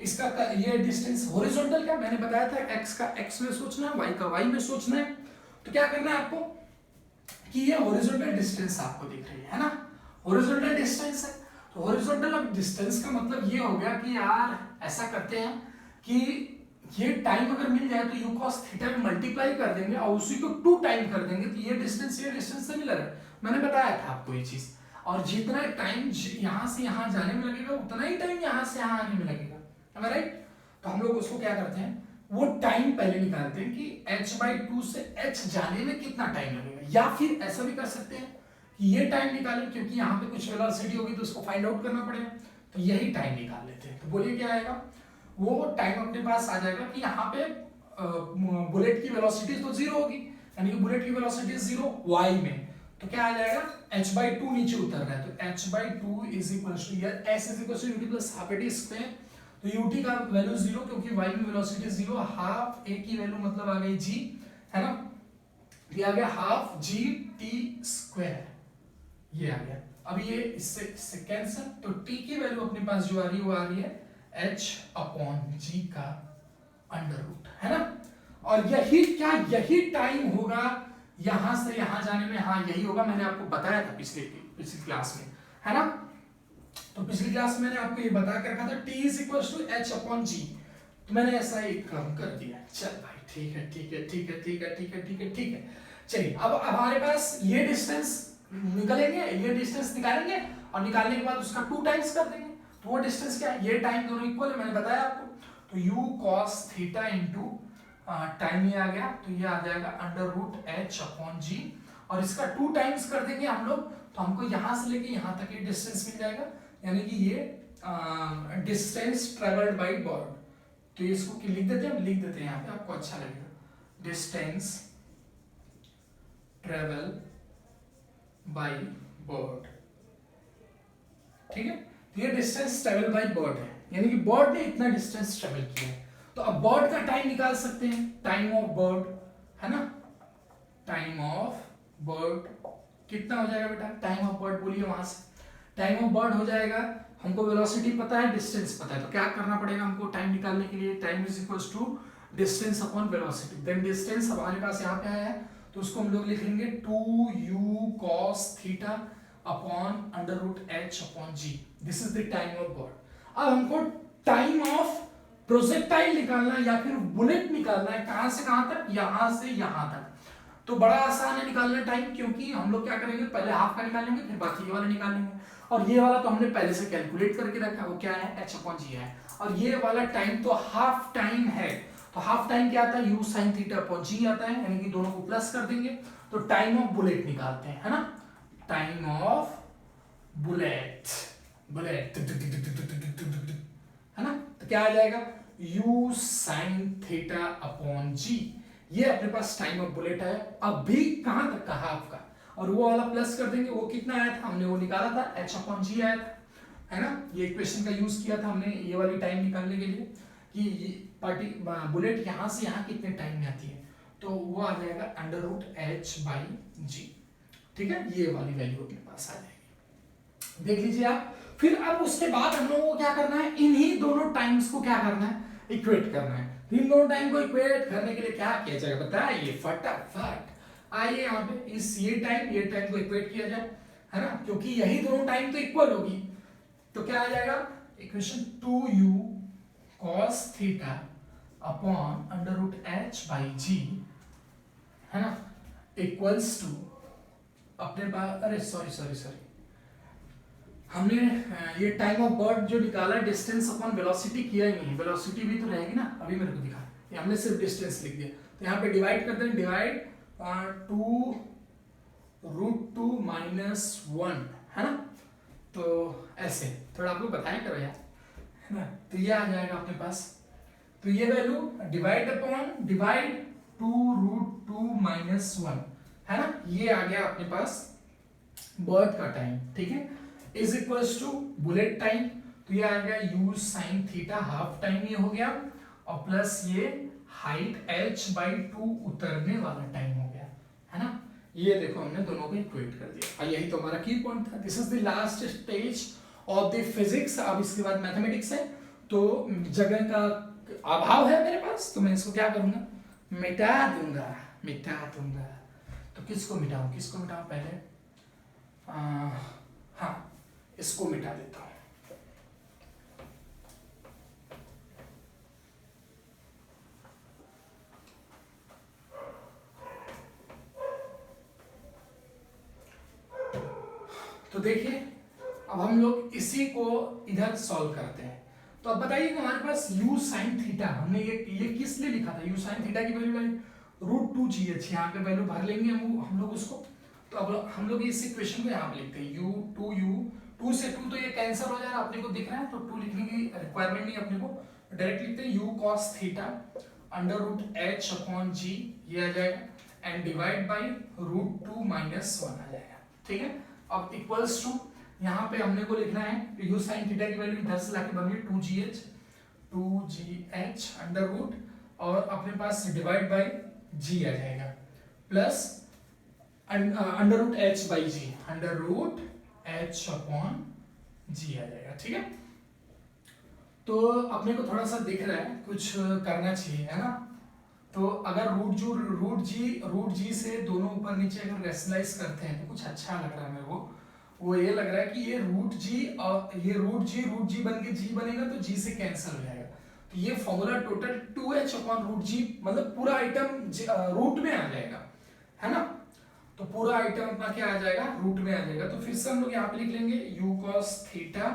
इसका ये डिस्टेंस हॉरिजॉन्टल का मैंने बताया था, x का x में सोचना है, y का y में सोचना है। तो क्या करना है आपको कि ये हॉरिजॉन्टल डिस्टेंस आपको दिख रही है ना, हॉरिजॉन्टल डिस्टेंस है। तो हॉरिजॉन्टल डिस्टेंस का मतलब ये हो गया कि यार ऐसा करते हैं कि ये टाइम अगर मिल जाए तो u cos थीटा में मल्टीप्लाई कर देंगे और उसी को 2 टाइम कर देंगे, तो ये डिस्टेंस से मिलर है, मैंने बताया था आपको ये चीज। और जितना टाइम यहाँ से यहाँ जाने में लगेगा उतना ही टाइम यहाँ से यहाँ आने में लगेगा, राइट। तो हम लोग उसको क्या करते हैं, वो टाइम पहले निकालते हैं कि h/2 से h जाने में कितना टाइम लगेगा, या फिर ऐसा भी कर सकते हैं कि ये टाइम निकालें क्योंकि यहाँ पे कुछ वेलोसिटी होगी तो उसको फाइंड आउट करना पड़ेगा, तो यही टाइम निकाल लेते हैं। तो बोलिए क्या आएगा, वो टाइम अपने पास आ जाएगा कि यहाँ पे बुलेट की वेलोसिटी तो 0 होगी, यानी कि बुलेट की वेलोसिटी 0 y में, तो क्या आ जाएगा h/2 नीचे उतर रहा है, तो h/2 इज इक्वल टू यार s is equal to ut plus half at square, तो ut का वैल्यू 0 क्योंकि y में वेलोसिटी 0, हाफ a की वैल्यू मतलब आ गई g, है ना, ये आ गया हाफ g t स्क्वायर, ये आ गया। अब ये इससे कैंसिल, तो t की वैल्यू अपने पास जो आ रही है वो आ रही है h/g का अंडर रूट, है ना। और यही टाइम होगा यहां से यहां जाने में, हाँ यही होगा, मैंने आपको बताया था पिछली क्लास में, है ना। तो पिछली क्लास में मैंने आपको ये बता कर रखा था t is equal to h/g, तो मैंने ऐसा एक काम कर दिया। चल भाई ठीक है। चलिए अब हमारे पास ये डिस्टेंस निकालेंगे, ये डिस्टेंस निकालेंगे और निकालने के बाद उसका 2 टाइम्स कर देंगे, तो वो डिस्टेंस क्या है, ये टाइम दोनों इक्वल है, मैंने बताया आपको। तो u cos theta into time ये आ गया, तो ये आ जाएगा अंडर रूट h/g, और इसका 2 टाइम्स कर देंगे हम लोग, तो हमको यहां से लेके यहां तक ये डिस्टेंस मिल जाएगा, यानी कि ये डिस्टेंस ट्रेवल्ड बाय बर्ड। तो इसको लिख देते हैं यहाँ पे, आपको अच्छा लगेगा, डिस्टेंस ट्रेवल बाय बर्ड, ठीक है। तो ये डिस्टेंस ट्रेवल बाय बर्ड है, यानी कि बर्ड ने इतना डिस्टेंस ट्रेवल किया है। तो अब बर्ड का टाइम निकाल सकते हैं, टाइम ऑफ बर्ड, है ना, टाइम ऑफ बर्ड कितना हो जाएगा बेटा, टाइम ऑफ बर्ड बोलिए वहां से, टाइम ऑफ बर्ड हो जाएगा, हमको वेलोसिटी पता है, डिस्टेंस पता है, तो क्या करना पड़ेगा हमको टाइम निकालने के लिए, time is equals to distance upon velocity. Then distance हमारे पास यहाँ पे आया है, तो उसको हम लोग लिख लेंगे 2u cos theta upon under root h/g, this is the time of bird. अब हमको टाइम ऑफ प्रोजेक्टाइल निकालना है या फिर बुलेट निकालना है, कहां से कहां तक, यहां से यहां तक। तो बड़ा आसान है निकालना टाइम, क्योंकि हम लोग क्या करेंगे, पहले हाफ का निकालेंगे फिर बाकी ये वाला निकालेंगे, और ये वाला तो हमने पहले से कैलकुलेट करके रखा है, वो क्या है h/g है, और ये वाला टाइम तो हाफ टाइम है। तो हाफ टाइम क्या आता है, u sin theta upon g आता है, यानी कि दोनों को प्लस कर देंगे, तो टाइम ऑफ बुलेट निकालते हैं, है ना, टाइम ऑफ बुलेट, है ना, तो क्या आ जाएगा u sin theta upon g, ये अपने पास टाइम ऑफ बुलेट है। अब भी कहां तक का, हाफ का, और वो वाला प्लस कर देंगे, वो कितना आया था, हमने वो निकाला था h/g आया था, है ना। ये इक्वेशन का यूज किया था हमने ये वाली टाइम निकालने के लिए कि बुलेट यहां से यहां कितने टाइम में आती है, तो वो आ जाएगा अंडर रूट h/g, ठीक है, ये वाली वैल्यू अपने पास आ जाएगी, देख लीजिए आप। फिर अब उसके बाद हम लोगों को क्या करना है, इन्हीं दोनों टाइम्स को क्या करना है, इक्वेट करना है। इन दोनों टाइम को इक्वेट करने के लिए क्या किया जाएगा बताइए फटाफट, आइए यहाँ पे इस ये टाइम को इक्वेट किया जाए, है ना, क्योंकि यही दोनों टाइम तो इक्वल होगी, तो क्या आ जाएगा equation 2u cos theta upon under root h/g, है ना, इक्वल्स टू अपने पास, अरे सॉरी हमने ये टाइम ऑफ बर्ड जो निकाला, डिस्टेंस अपॉन वेलोसिटी किया ही नहीं, वेलोसिटी भी तो रहेगी ना, अभी मेरे को दिखा, ये हमने सिर्फ डिस्टेंस लिख दिया, तो यहाँ पे डिवाइड करते हैं, डिवाइड 2√2 - 1, है ना, तो ऐसे थोड़ा आप लोग बताएं करो यार, है ना। तो ये आ जाएगा अपने पास तो ये वैल्यू डिवाइड 2√2 - 1 है ना, ये आ गया अपने पास बर्थ का टाइम, ठीक है, is equals to bullet time, तो ये आ गया u sin theta half time ये हो गया, और प्लस ये हाइट h/2 उतरने वाला टाइम हो गया, है ना। ये देखो हमने दोनों को इक्वेट कर दिया, और यही तो हमारा की पॉइंट था। This is the last stage of the physics. अब इसके बाद मैथमेटिक्स है, तो जगह का अभाव है मेरे पास, तो मैं इसको क्या करूंगा, मिटा दूंगा। तो किसको मिटाऊं पहले, हाँ, इसको मिटा देता हूं। तो देखिए अब हम लोग इसी को इधर सॉल्व करते हैं। तो अब बताइए कि हमारे पास u sin थीटा, हमने ये किस लिए लिखा था, u sin थीटा की वैल्यू √2gh, यहाँ पे वैल्यू भर लेंगे हम लोग उसको। तो अब हम लोग इस इक्वेशन को यहाँ पे लिखते हैं u 2 से 2 तो ये कैंसिल हो जाएगा, अपने को दिख रहा है, तो 2 लिखने की रिक्वायरमेंट नहीं अपने को, डायरेक्ट लिखते हैं u cos थीटा √h/g, ये आ जाएगा, एंड डिवाइड बाई √2 - 1 आ जाएगा, ठीक है। अब इक्वल्स टू यहाँ पे हमने को लिखना है u sin थीटा की वैल्यू इधर से लाके बन गई 2gh अंडर रूट, और अपने पास डिवाइड बाई g आ जाएगा, plus under root h/g, under root h/g आ जाएगा, ठीक है। तो अपने को थोड़ा सा दिख रहा है कुछ करना चाहिए, है ना। तो अगर रूट जी से दोनों ऊपर नीचे अगर रेशनलाइज करते हैं तो कुछ अच्छा लग रहा है मेरे को, वो ये लग रहा है कि ये रूट जी बन के जी बनेगा, तो जी से कैंसिल हो जाएगा, तो ये फॉर्मूला टोटल 2h/√g, मतलब पूरा आइटम रूट में आ जाएगा, है ना। तो पूरा आइटम अपना क्या आ जाएगा, रूट में आ जाएगा। तो फिर से हम लोग यहाँ पे लिख लेंगे u cos थीटा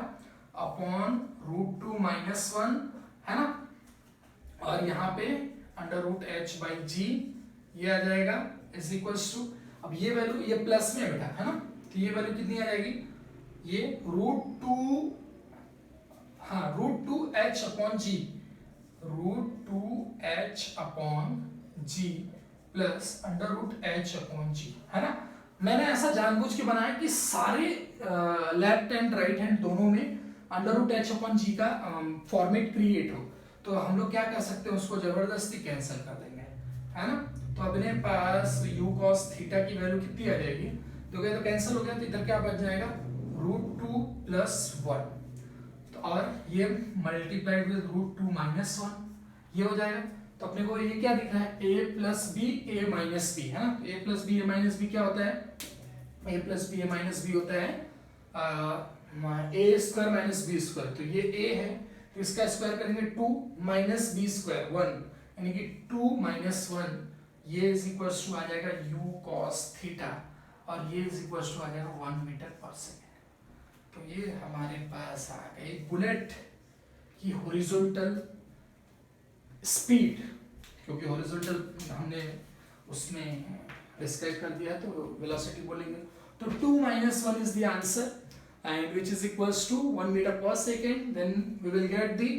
अपॉन √2 - 1, है ना, और यहाँ पे अंडर रूट h/g ये आ जाएगा, इज इक्वल्स टू, अब ये वैल्यू ये प्लस में है बेटा, है ना, तो ये वैल्यू कितनी आ जाएगी, ये √2 h/g, √2h/g plus under root h/g, है ना। मैंने ऐसा जानबूझ के बनाया कि सारे लेफ्ट हैंड राइट हैंड दोनों में अंडर रूट h/g का फॉर्मेट क्रिएट हो, तो हम लोग क्या कर सकते हैं, उसको जबरदस्ती कैंसिल कर देंगे, है ना। तो अपने पास u cos थीटा की वैल्यू कितनी आ जाएगी, तो क्या, तो कैंसिल हो गया, तो इधर क्या बच जाएगा √2 + 1, तो और ये मल्टीप्लाइड विद √2 - 1 ये हो जाएगा। तो अपने को ये क्या दिख रहा है, a + b a - b, है ना। a + b a - b क्या होता है, a + b a - b होता है a² - b², तो ये a है, तो इसका स्क्वायर करेंगे 2 - b² 1, यानी कि 2 - 1, ये इज इक्वल्स टू आ जाएगा u cos थीटा, और ये इज इक्वल्स टू आ जाएगा 1 मीटर/सेकेंड। तो ये हमारे पास आ गई बुलेट की हॉरिजॉन्टल स्पीड, क्योंकि हॉरिजॉन्टल हमने उसमें डिस्क्राइब कर दिया, तो वेलोसिटी बोलेंगे, तो 2 - 1 is the answer, and which is equals to 1 meter/second. Then we will get the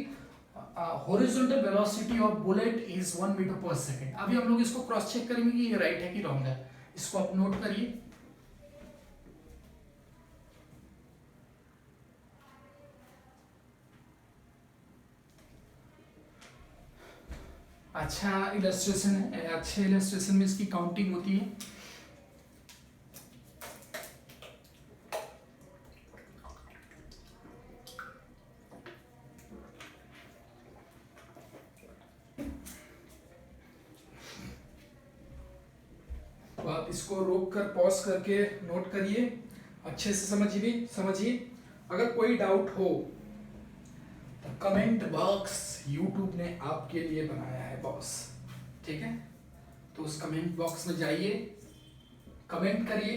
horizontal velocity of bullet is 1 meter/second. अभी हम लोग इसको क्रॉस चेक करेंगे कि ये राइट है कि रॉन्ग है, इसको आप नोट करिए। अच्छा इलस्ट्रेशन है, अच्छे इलस्ट्रेशन में इसकी काउंटिंग होती है। तो आप इसको रोक कर पॉज करके नोट करिए, अच्छे से समझिए। अगर कोई डाउट हो तो कमेंट बॉक्स यूट्यूब ने आपके लिए बनाया है बॉस, ठीक है। तो उस कमेंट बॉक्स में जाइए, कमेंट करिए,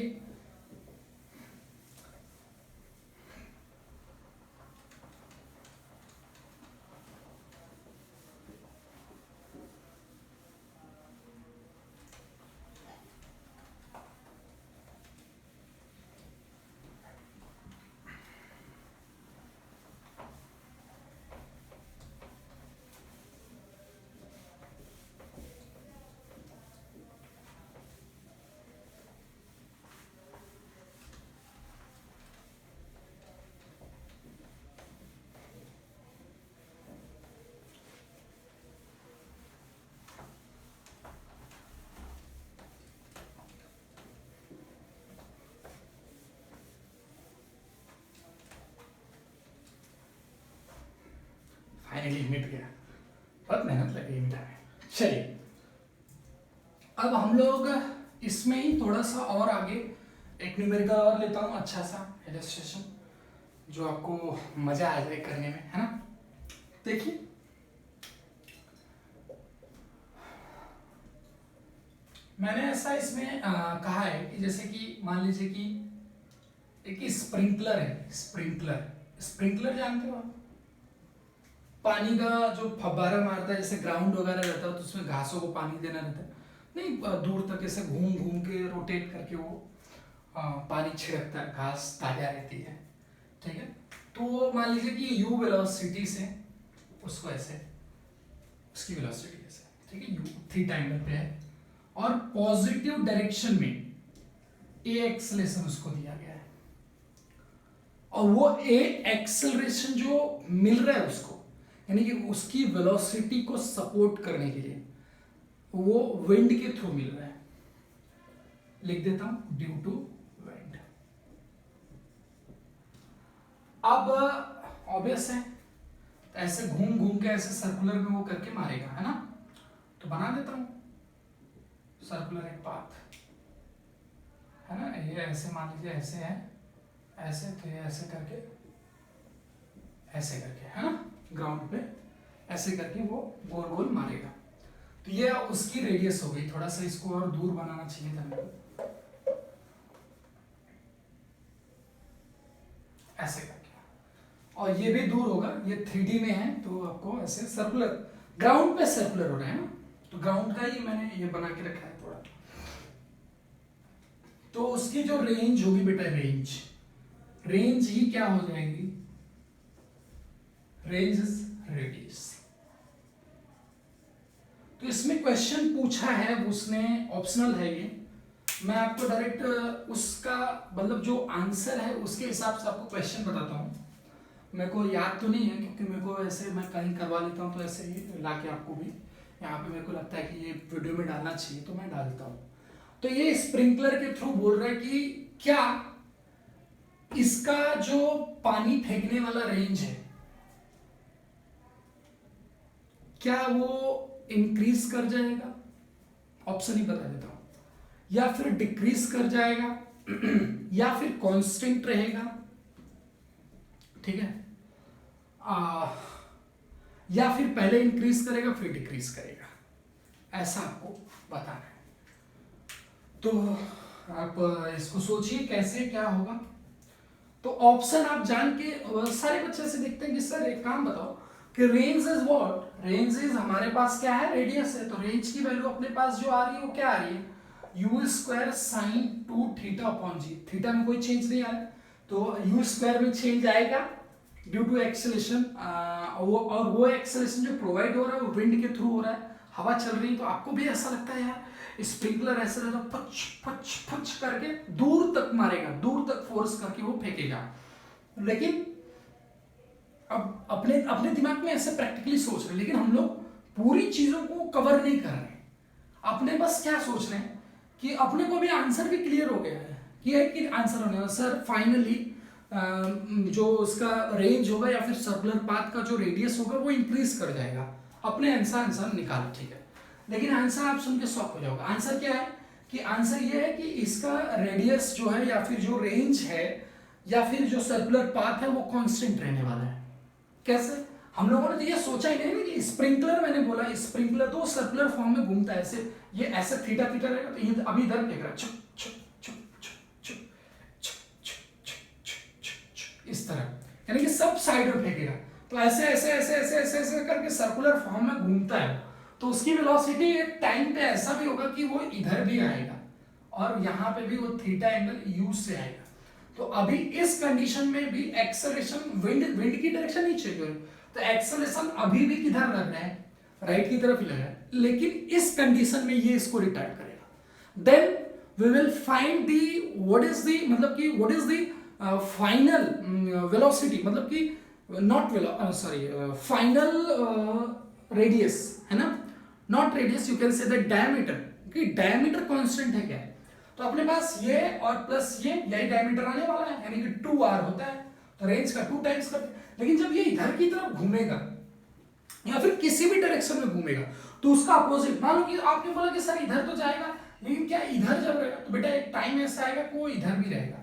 फाइनली मिट गया, बहुत मेहनत लगी मिटाने। चलिए अब हम लोग इसमें ही थोड़ा सा और आगे एक न्यूमेरिकल और लेता हूँ, अच्छा सा इलस्ट्रेशन जो आपको मजा आ जाए करने में, है ना। देखिए मैंने ऐसा इसमें कहा है कि जैसे कि मान लीजिए कि एक स्प्रिंकलर है, स्प्रिंकलर जानते हो आप, पानी का जो फव्वारा मारता है, जैसे ग्राउंड वगैरह रहता है तो उसमें घासों को पानी देना रहता है, नहीं दूर तक ऐसे घूम घूम के रोटेट करके वो पानी छिड़कता है, घास ताजा रहती है, ठीक है। तो मान लीजिए कि u वेलोसिटी से उसको ऐसे, उसकी वेलोसिटी ऐसे, ठीक है, u थीटा एंगल पे है और पॉजिटिव डायरेक्शन में a एक्सेलरेशन उसको दिया गया है, और वो a एक्सेलरेशन जो मिल रहा है उसको, यानी कि उसकी वेलोसिटी को सपोर्ट करने के लिए वो विंड के थ्रू मिल रहा है। लिख देता हूं ड्यू टू विंड। अब ऑब्वियस है ऐसे घूम घूम के ऐसे सर्कुलर में वो करके मारेगा, है ना। तो बना देता हूं सर्कुलर एक पाथ, है ना। ये ऐसे मान लीजिए ऐसे है, ऐसे तो ये ऐसे करके है ना, ग्राउंड पे ऐसे करके वो गोल गोल मारेगा। तो ये उसकी रेडियस हो गई, थोड़ा सा इसको और दूर बनाना चाहिए था मेरे को, ऐसे करके, और ये भी दूर होगा, ये 3D में है तो आपको ऐसे सर्कुलर, ग्राउंड पे सर्कुलर हो रहा है ना, तो ग्राउंड का ही मैंने ये बना के रखा है थोड़ा। तो उसकी जो रेंज होगी बेटा, रेंज ही क्या हो जाएगी, रेंज इज रेडियस। तो इसमें क्वेश्चन पूछा है उसने, ऑप्शनल है ये, मैं आपको डायरेक्ट उसका मतलब जो आंसर है उसके हिसाब से आपको क्वेश्चन बताता हूँ। मेरे को याद तो नहीं है क्योंकि मेरे को ऐसे मैं कहीं करवा लेता हूँ तो ऐसे ही ला के आपको भी यहाँ पे मेरे को लगता है कि ये वीडियो में डालना चाहिए तो मैं डाल देता हूँ। तो ये स्प्रिंकलर के थ्रू बोल रहा है कि क्या इसका जो पानी फेंकने वाला रेंज है क्या वो इंक्रीज कर जाएगा, ऑप्शन ही बता देता हूं, या फिर डिक्रीज कर जाएगा या फिर कांस्टेंट रहेगा, ठीक है, या फिर पहले इंक्रीज करेगा फिर डिक्रीज करेगा, ऐसा आपको बताना है। तो आप इसको सोचिए कैसे क्या होगा। तो ऑप्शन आप जान के सारे बच्चे से देखते हैं कि सर एक काम बताओ कि range is what, range is हमारे पास क्या है, रेडियस है, तो रेंज की वैल्यू अपने पास जो आ रही है वो क्या आ रही है, u square sine 2 theta upon G, theta में कोई चेंज नहीं आ रहा है तो u स्क्वायर में चेंज आएगा ड्यू टू एक्सेलेरेशन, और वो एक्सेलेरेशन जो प्रोवाइड हो रहा है वो विंड के थ्रू हो रहा है, हवा चल रही है। तो आपको भी ऐसा लगता है यार स्प्रिंकलर ऐसे रहता पच पच पच करके दूर तक मारेगा, दूर तक फोर्स करके वो फेंकेगा, लेकिन अब अपने अपने दिमाग में ऐसे प्रैक्टिकली सोच रहे, लेकिन हम लोग पूरी चीजों को कवर नहीं कर रहे, अपने बस क्या सोच रहे हैं कि अपने को भी आंसर भी क्लियर हो गया है कि आंसर होने वाला सर फाइनली जो उसका रेंज होगा या फिर सर्कुलर पाथ का जो रेडियस होगा वो इंक्रीज कर जाएगा, अपने आंसर निकालो, ठीक है। लेकिन आंसर आप सुन के शॉक हो जाओगे। आंसर क्या है कि आंसर ये है कि इसका रेडियस जो है या फिर जो रेंज है या फिर जो सर्कुलर पाथ है वो कांस्टेंट रहने वाला है। कैसे? हम लोगों ने तो ये सोचा ही नहीं कि स्प्रिंकलर, मैंने बोला स्प्रिंकलर तो सर्कुलर फॉर्म में घूमता है, ऐसे ये ऐसे थीटा थीटा रहेगा तो ये अभी इधर फेंक रहा है इस तरह, यानी कि सब साइड में फेंकेगा, तो ऐसे ऐसे ऐसे ऐसे ऐसे ऐसे करके सर्कुलर फॉर्म में घूमता है, तो उसकी वेलोसिटी एक टाइम पे ऐसा भी होगा कि वो इधर भी आएगा और यहाँ पे भी वो थीटा एंगल u से आएगा। तो अभी इस कंडीशन में भी एक्सेलरेशन विंड की डायरेक्शन नहीं चेंज हो रही, तो एक्सेलरेशन अभी भी किधर लग रहा है, राइट की तरफ ही लग रहा है, लेकिन इस कंडीशन में ये इसको रिटार्ड करेगा। Then we will find the what is the, मतलब कि what is the final velocity, मतलब कि नॉट सॉरी फाइनल रेडियस, है ना, not radius, you can say the diameter, कि डायमीटर कांस्टेंट है क्या है, तो अपने पास ये और प्लस ये यही डायमीटर आने वाला है, यानी कि 2r होता है, तो रेंज का 2 टाइम्स कर, लेकिन जब ये इधर की तरफ घूमेगा या फिर किसी भी डायरेक्शन में घूमेगा तो उसका अपोजिट, मान लो कि आपने बोला कि सर इधर तो जाएगा, लेकिन क्या इधर जब रहेगा तो बेटा एक टाइम ऐसा आएगा कि वो इधर भी रहेगा,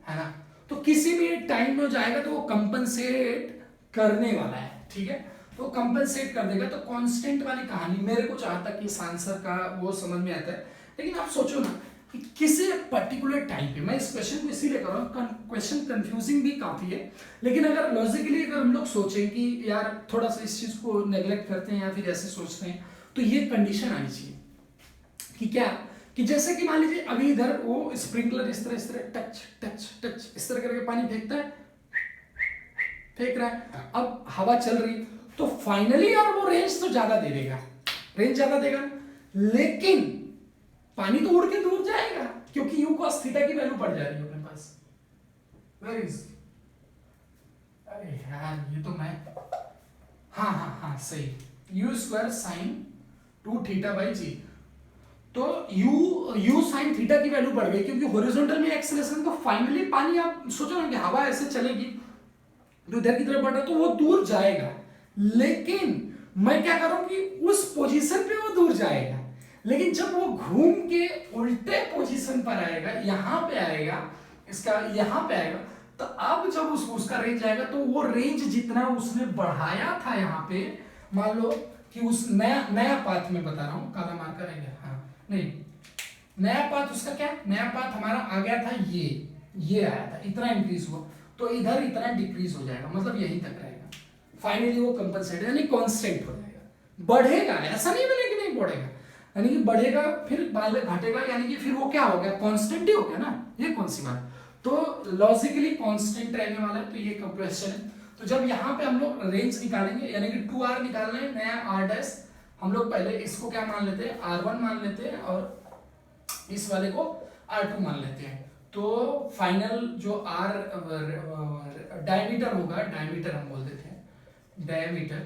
है ना। तो किसी भी एक टाइम में जाएगा तो वो कंपनसेट करने वाला है, ठीक है, तो कंपनसेट कर देगा। तो कांस्टेंट वाली कहानी मेरे को जहां तक इस आंसर का वो समझ में आता है, लेकिन आप सोचो ना कि किसी पर्टिकुलर टाइम पे, मैं इस क्वेश्चन को इसीलिए कर रहा हूँ, क्वेश्चन कंफ्यूजिंग भी काफी है, लेकिन अगर लॉजिकली अगर हम लोग सोचें कि यार थोड़ा सा इस चीज को नेग्लेक्ट करते हैं या फिर ऐसे सोचते हैं, तो ये कंडीशन आनी चाहिए कि क्या, कि जैसे कि मान लीजिए अभी इधर वो स्प्रिंकलर इस तरह टच टच टच इस तरह करके पानी फेंकता है, फेंक रहा है, अब हवा चल रही, तो फाइनली यार वो रेंज तो ज्यादा दे देगा, रेंज ज्यादा देगा, लेकिन पानी तो उड़ के दूर जाएगा क्योंकि यू cos थीटा की वैल्यू बढ़ जा रही है अपने पास। वेयर इज, अरे यार ये तो मैं, हाँ हाँ हाँ सही, u square sine 2 theta by G, तो u साइन थीटा की वैल्यू बढ़ गई क्योंकि हॉरिजॉन्टल में एक्सेलरेशन, तो फाइनली पानी, आप सोचो ना कि हवा ऐसे चलेगी तो इधर की तरफ बढ़ रहा है तो वो दूर जाएगा, लेकिन मैं क्या करूं कि उस पोजीशन पे वो दूर जाएगा, लेकिन जब वो घूम के उल्टे पोजीशन पर आएगा, यहां पे आएगा, इसका यहां पे आएगा, तो अब जब उसका रेंज आएगा तो वो रेंज जितना उसने बढ़ाया था यहाँ पे, मान लो कि उस नया पाथ में बता रहा हूं, काला मार्कर है, हाँ नहीं, नया पाथ उसका क्या, नया पाथ हमारा आ गया था, ये आया था, इतना इंक्रीज हुआ, तो इधर इतना डिक्रीज हो जाएगा, मतलब यहीं तक रहेगा, फाइनली वो कंपनसेट यानी कांस्टेंट हो जाएगा, बढ़ेगा, ऐसा नहीं बने कि नहीं बढ़ेगा, यानी कि बढ़ेगा फिर घटेगा, यानी कि फिर वो क्या हो गया, कांस्टेंट ही हो गया ना, ये कौन सी बात, तो लॉजिकली कांस्टेंट रहने वाला है, तो ये क्वेश्चन है। तो जब यहाँ पे हम लोग रेंज निकालेंगे, यानी कि 2r निकालना है, नया r डैश, हम लोग पहले इसको क्या मान लेते हैं, r1 मान लेते हैं, और इस वाले को r2 मान लेते हैं, तो फाइनल जो r डायमीटर होगा, डायमीटर हम बोल देते हैं, डायमीटर,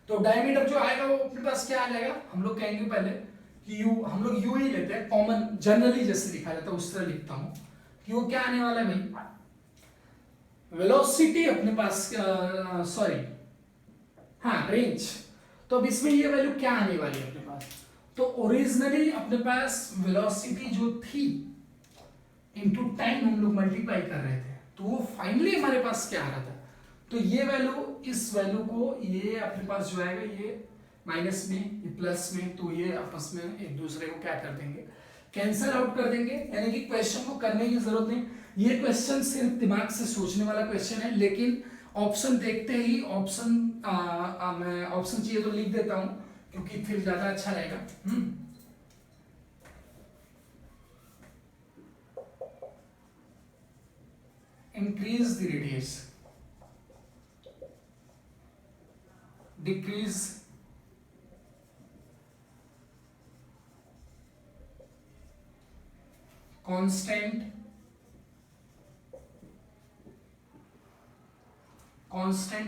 तो डायमीटर जो आएगा वो अपने पास क्या आ जाएगा, हम लोग कहेंगे पहले कि u, हम लोग u ही लेते हैं, कॉमन जनरली जैसे लिखा जाता है उस तरह लिखता हूं कि वो क्या आने वाला है भाई, वेलोसिटी अपने पास, सॉरी हाँ रेंज, तो अब इसमें ये वैल्यू क्या आने वाली है अपने पास, तो ओरिजिनली अपने पास वेलोसिटी जो थी इनटू टाइम हम लोग मल्टीप्लाई कर रहे थे, तो वो फाइनली हमारे पास क्या आ रहा था, तो ये वैल्यू, इस वैल्यू को ये अपने पास जो आएगा ये माइनस में, ये प्लस में, तो ये आपस में एक दूसरे को क्या कर देंगे, कैंसल आउट कर देंगे, यानी कि क्वेश्चन को करने की जरूरत नहीं, ये क्वेश्चन सिर्फ दिमाग से सोचने वाला क्वेश्चन है, लेकिन ऑप्शन देखते ही ऑप्शन, मैं ऑप्शन चाहिए तो लिख देता हूं क्योंकि फिर ज्यादा अच्छा रहेगा। Increase the radius, decrease constant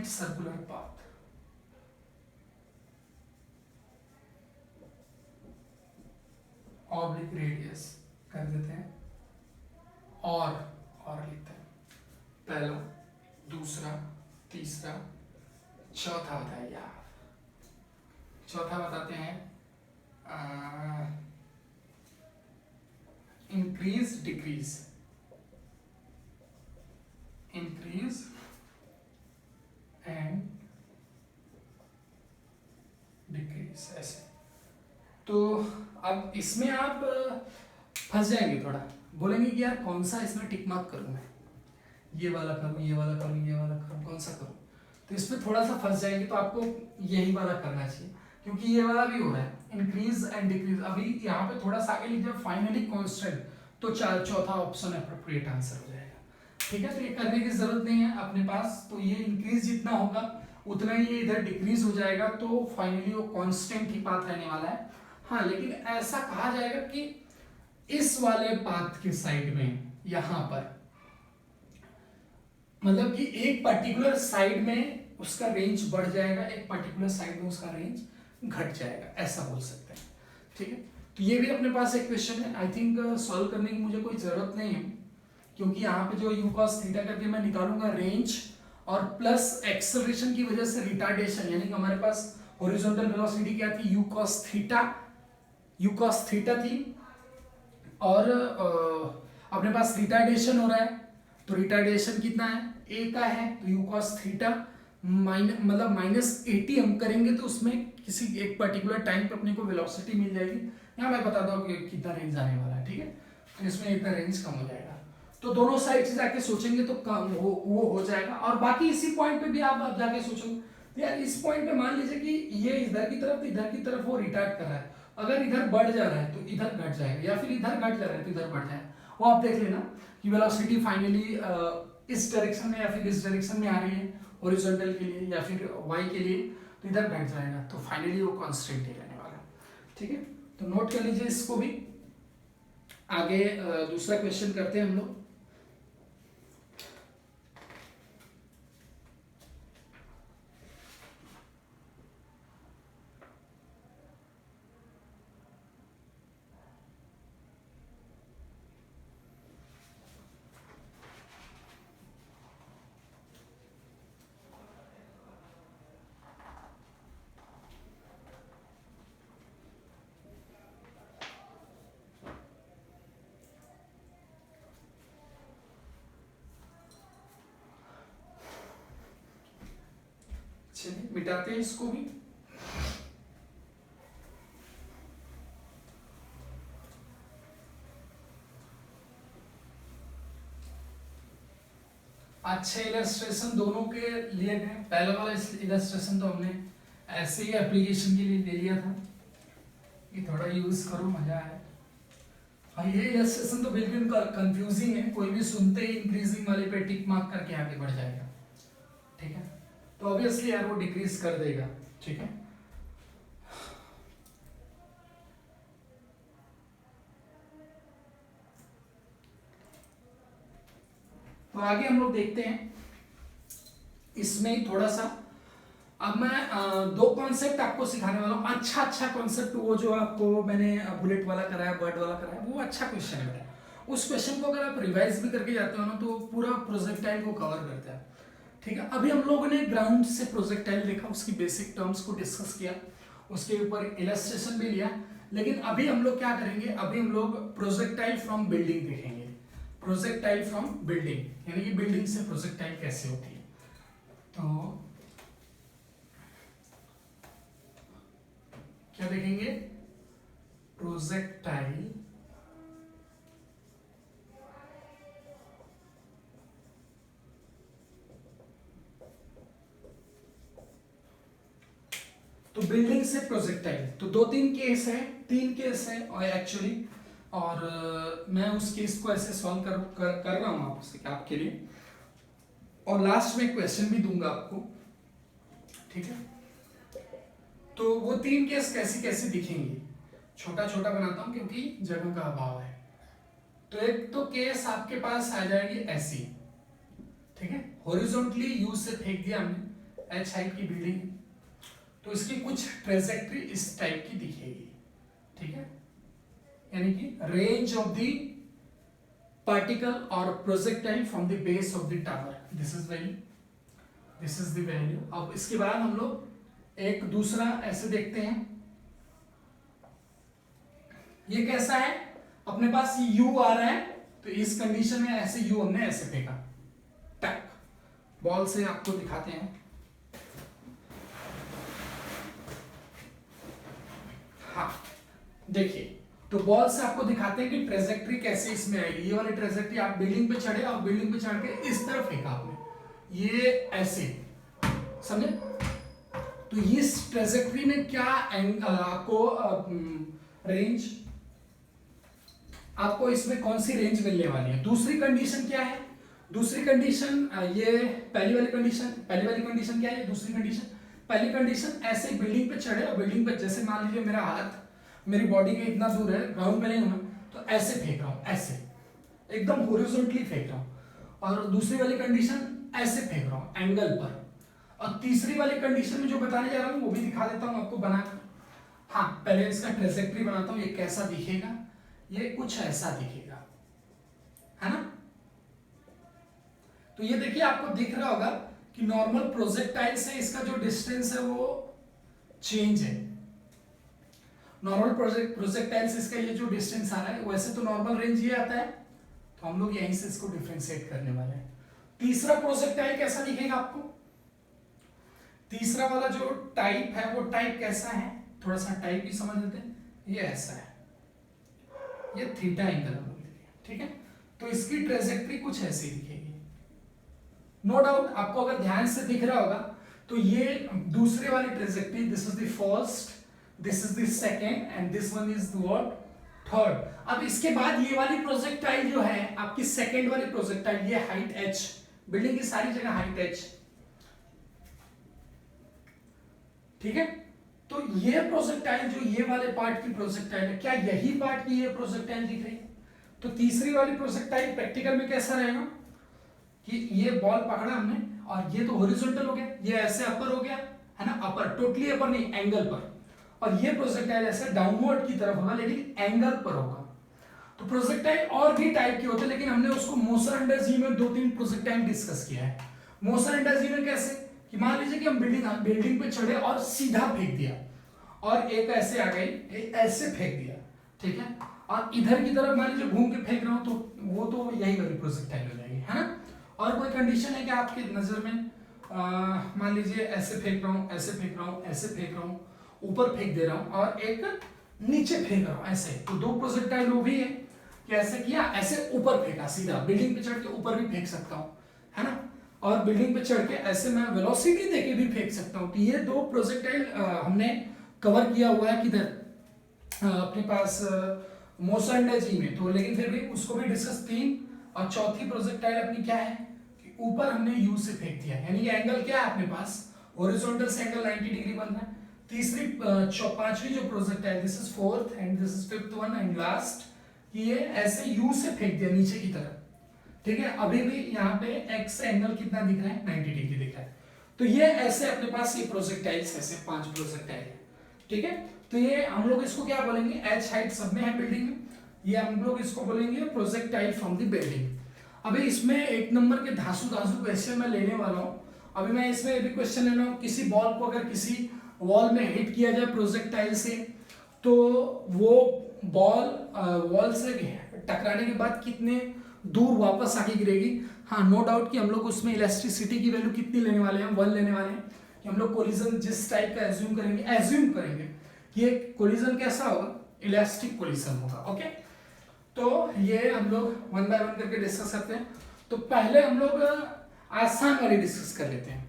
circular path, oblique radius कर देते हैं, और लिखते हैं, पहला, दूसरा, तीसरा, चौथा बताइए यार, चौथा बताते हैं, increase decrease, increase and decrease, ऐसे। तो अब इसमें आप फंस जाएंगे थोड़ा, बोलेंगे कि यार कौन सा इसमें टिक मार्क करूं मैं, ये वाला करूं, ये वाला करूं, ये वाला करूं, कौन सा करूं, तो इसमें थोड़ा सा फंस जाएंगे, तो आपको यही वाला करना चाहिए क्योंकि ये वाला भी हो रहा है इंक्रीज एंड डिक्रीज, अभी यहाँ पे थोड़ा सा आगे लिख दिया फाइनली कांस्टेंट, तो चौथा ऑप्शन अप्रोप्रिएट आंसर हो जाएगा, ठीक है, तो ये करने की जरूरत नहीं है अपने पास, तो ये इंक्रीज जितना होगा उतना ही ये इधर डिक्रीज हो जाएगा, तो फाइनली वो कांस्टेंट ही पाथ रहने वाला है। हाँ, लेकिन ऐसा कहा जाएगा कि इस वाले पाथ के साइड में, यहां पर मतलब कि एक पर्टिकुलर साइड में उसका रेंज बढ़ जाएगा, एक पर्टिकुलर साइड में उसका रेंज घट जाएगा, ऐसा बोल सकते हैं, ठीक है। तो ये भी अपने पास एक क्वेश्चन है, आई थिंक सॉल्व करने की मुझे कोई जरूरत नहीं है क्योंकि यहाँ पे जो u cos थीटा करके मैं निकालूंगा रेंज, और प्लस एक्सेलरेशन की वजह से रिटार्डेशन, यानी कि हमारे पास हॉरिजॉन्टल वेलोसिटी क्या थी, यू कॉस थीटा थी, और अपने पास रिटार्डेशन हो रहा है, तो रिटार्डेशन कितना है, ए का है, तो यू कॉस थीटा मतलब -80 हम करेंगे तो उसमें किसी एक पर्टिकुलर टाइम पे अपने को वेलोसिटी मिल जाएगी। यहाँ मैं बताता हूँ कि कितना रेंज आने वाला है, ठीक है, तो इसमें इतना रेंज कम हो जाएगा। तो दोनों साइड से जाके सोचेंगे तो कम वो हो जाएगा। और बाकी इसी पॉइंट पे भी आप जाके सोचोगे तो यार इस पॉइंट पे मान लीजिए कि ये इधर की तरफ वो रिटार्ड कर रहा है, अगर इधर बढ़ जा रहा है तो इधर घट जाएगा, या फिर इधर घट जा रहा है तो इधर बढ़ जाएगा। वो आप देख लेना कि वेलोसिटी फाइनली इस डायरेक्शन में या फिर इस डायरेक्शन में आ रही है हॉरिजॉन्टल के लिए या फिर वाई के लिए, तो इधर घट जाएगा, तो फाइनली वो कांस्टेंट ही रहने वाला, ठीक है। तो नोट कर लीजिए इसको भी। आगे दूसरा क्वेश्चन करते हैं हम लोग। चलिए मिटाते हैं इसको भी। अच्छे इलस्ट्रेशन दोनों के लिए गए। पहला वाला इलस्ट्रेशन तो हमने ऐसे ही एप्लीकेशन के लिए ले लिया था कि थोड़ा यूज करो, मजा आए। हाँ, ये इलस्ट्रेशन तो बिल्कुल कंफ्यूजिंग है, कोई भी सुनते ही इंक्रीजिंग वाले पे टिक मार्क करके आगे बढ़ जाएगा, ठीक है। तो ऑब्वियसली यार वो डिक्रीज कर देगा, ठीक है। तो आगे हम लोग देखते हैं इसमें थोड़ा सा। अब मैं दो कॉन्सेप्ट आपको सिखाने वाला हूँ। अच्छा कॉन्सेप्ट, वो जो आपको मैंने बुलेट वाला कराया, बर्ड वाला कराया, वो अच्छा क्वेश्चन है। उस क्वेश्चन को अगर आप रिवाइज भी करके जाते हो ना तो पूरा प्रोजेक्टाइल को कवर करता है, ठीक है। अभी हम लोगों ने ग्राउंड से प्रोजेक्टाइल देखा, उसकी बेसिक टर्म्स को डिस्कस किया, उसके ऊपर इलस्ट्रेशन भी लिया। लेकिन अभी हम लोग क्या करेंगे, अभी हम लोग प्रोजेक्टाइल फ्रॉम बिल्डिंग देखेंगे। प्रोजेक्टाइल फ्रॉम बिल्डिंग, यानी कि बिल्डिंग से प्रोजेक्टाइल कैसे होती है। तो क्या देखेंगे, प्रोजेक्टाइल तो बिल्डिंग से प्रोजेक्टाइल, तो दो तीन केस है, तीन केस है और एक्चुअली, और मैं उस केस को ऐसे सॉल्व कर रहा हूं आपके लिए, और लास्ट में क्वेश्चन भी दूंगा आपको, ठीक है। तो वो तीन केस कैसे कैसे दिखेंगे, छोटा छोटा बनाता हूं क्योंकि जगह का अभाव है। तो एक तो केस आपके पास आ जाएगी ऐसी, ठीक है, हॉरिजॉन्टली यू से फेंक दिया हमने, एच हाइट की बिल्डिंग, तो इसकी कुछ ट्रेजेक्ट्री इस टाइप की दिखेगी, ठीक है, यानी कि रेंज ऑफ द पार्टिकल और projectile from the base of the tower, this is value, this is the value. अब इसके बाद हम लोग एक दूसरा ऐसे देखते हैं, ये कैसा है, अपने पास यू आ रहा है, तो इस कंडीशन में ऐसे यू हमने ऐसे फेंका, टक, बॉल से आपको दिखाते हैं। हाँ देखिए, तो बॉल से आपको दिखाते हैं कि ट्रेजेक्ट्री कैसे इसमें आएगी। ये वाली ट्रेजेक्ट्री, आप बिल्डिंग पे चढ़े और बिल्डिंग पे चढ़ के इस तरफ फेंका आपने, ये ऐसे, समझे। तो इस ट्रेजेक्ट्री में क्या आपको रेंज, आपको इसमें कौन सी रेंज मिलने वाली है। दूसरी कंडीशन क्या है, दूसरी कंडीशन, ये पहली वाली कंडीशन क्या है, दूसरी कंडीशन, पहली कंडीशन ऐसे बिल्डिंग पे चढ़े और बिल्डिंग पे, जैसे मान लीजिए मेरा हाथ मेरी बॉडी के इतना दूर है, ग्राउंड पे नहीं हूं मैं, तो ऐसे फेंक रहा हूं, ऐसे एकदम हॉरिजॉन्टली फेंक रहा हूं। और दूसरी वाली कंडीशन ऐसे फेंक रहा हूं एंगल पर। और तीसरी वाली कंडीशन में जो बताने जा रहा हूं वो भी दिखा देता हूं आपको बनाकर। हाँ, पहले इसका ट्रेजेक्ट्री बनाता हूं, ये कैसा दिखेगा, ये कुछ ऐसा दिखेगा, है ना। तो ये देखिए आपको दिख रहा होगा कि नॉर्मल प्रोजेक्टाइल से इसका जो डिस्टेंस है वो चेंज है। नॉर्मल प्रोजेक्टाइल से इसका ये जो डिस्टेंस आ रहा है, वैसे तो नॉर्मल रेंज ये आता है, तो हम लोग यहीं से इसको डिफरेंशिएट करने वाले हैं। तीसरा प्रोजेक्टाइल कैसा दिखेगा आपको? तीसरा वाला जो टाइप है वो टाइप कैसा है, थोड़ा सा टाइप भी समझ लेते हैं। ये ऐसा है, ये थीटा एंगल हम लोग लेंगे, ठीक है। तो इसकी ट्रेजेक्ट्री कुछ ऐसी दिखेगी। नो डाउट आपको अगर ध्यान से दिख रहा होगा तो ये दूसरे वाली trajectory, this is the first, this is the second and this one is what, third. अब इसके बाद ये वाली प्रोजेक्टाइल जो है आपकी सेकेंड वाली प्रोजेक्टाइल, ये हाइट h, बिल्डिंग की सारी जगह हाइट h, ठीक है। तो ये प्रोजेक्टाइल जो ये वाले पार्ट की प्रोजेक्टाइल है, क्या यही पार्ट की ये प्रोजेक्टाइल दिख रही है? तो तीसरी वाली प्रोजेक्टाइल प्रैक्टिकल में कैसा रहेगा कि ये बॉल पकड़ा हमने और ये तो हॉरिजॉन्टल हो गया, ये ऐसे अपर हो गया है ना, अपर, टोटली अपर नहीं, एंगल पर, और ये प्रोजेक्टाइल ऐसे डाउनवर्ड की तरफ होगा लेकिन एंगल पर होगा। तो प्रोजेक्टाइल और भी टाइप के होते हैं, लेकिन हमने उसको मोशन अंडर जी में 2-3 प्रोजेक्टाइल डिस्कस किया है। मोशन अंडर जी में कैसे कि मान लीजिए कि हम बिल्डिंग पे चढ़े और सीधा फेंक दिया, और एक ऐसे आ गई, ऐसे फेंक दिया, ठीक है, और इधर की तरफ मान लीजिए घूम के फेंक रहा हूं, तो वो तो यही वाली प्रोजेक्टाइल हो जाएगी, है ना। और कोई कंडीशन है कि आपकी नजर में मान लीजिए ऐसे फेंक रहा हूं, ऐसे फेंक रहा हूं, ऐसे फेंक रहा हूं, ऊपर फेंक दे रहा हूं और एक नीचे फेंक रहा हूं, ऐसे, तो 2 प्रोजेक्टाइल वो भी है कि ऐसे किया, ऐसे ऊपर फेंका सीधा, बिल्डिंग पे चढ़ के ऊपर भी फेंक सकता हूं, है ना, और बिल्डिंग पे चढ़ के ऐसे मैं वेलोसिटी देके भी फेंक सकता हूं। तो ये 2 प्रोजेक्टाइल हमने कवर किया हुआ है किधर अपने पास मोशन जी में, तो लेकिन फिर भी उसको भी डिस्कस 3। और चौथी प्रोजेक्टाइल अपनी क्या है कि ऊपर हमने यू से फेंक दिया, यानी कि एंगल क्या है अपने पास, हॉरिजॉन्टल से एंगल 90 डिग्री बन रहा है। तीसरी पांचवी जो projectile, this is fourth and this is fifth one and last, ये ऐसे यू से फेंक दिया नीचे की तरफ, ठीक है। अभी भी यहाँ पे एक्स से एंगल कितना दिख रहा है, 90 डिग्री दिख रहा है। तो ये ऐसे अपने पास ये प्रोजेक्टाइल्स ऐसे 5 प्रोजेक्टाइल है, ठीक है। तो ये हम लोग इसको क्या बोलेंगे, एच हाइट सब में है बिल्डिंग में, ये हम लोग इसको बोलेंगे प्रोजेक्टाइल फ्रॉम द बिल्डिंग। अभी इसमें 1 नंबर के धांसू क्वेश्चन मैं लेने वाला हूँ। अभी मैं इसमें ये भी क्वेश्चन लेना हूँ, किसी बॉल को अगर किसी वॉल में हिट किया जाए प्रोजेक्टाइल से, तो वो बॉल वॉल से टकराने के बाद कितने दूर वापस आके गिरेगी। हाँ, नो डाउट कि हम लोग उसमें इलेक्ट्रिसिटी की वैल्यू कितनी लेने वाले हैं, 1 लेने वाले हैं। कि हम लोग कोलिजन जिस टाइप का एज्यूम करेंगे कि ये कोलिजन कैसा होगा, इलास्टिक कोलिजन होगा, ओके। तो ये हम लोग 1 बाय 1 करके डिस्कस करते हैं। तो पहले हम लोग आसान वाली डिस्कस कर लेते हैं,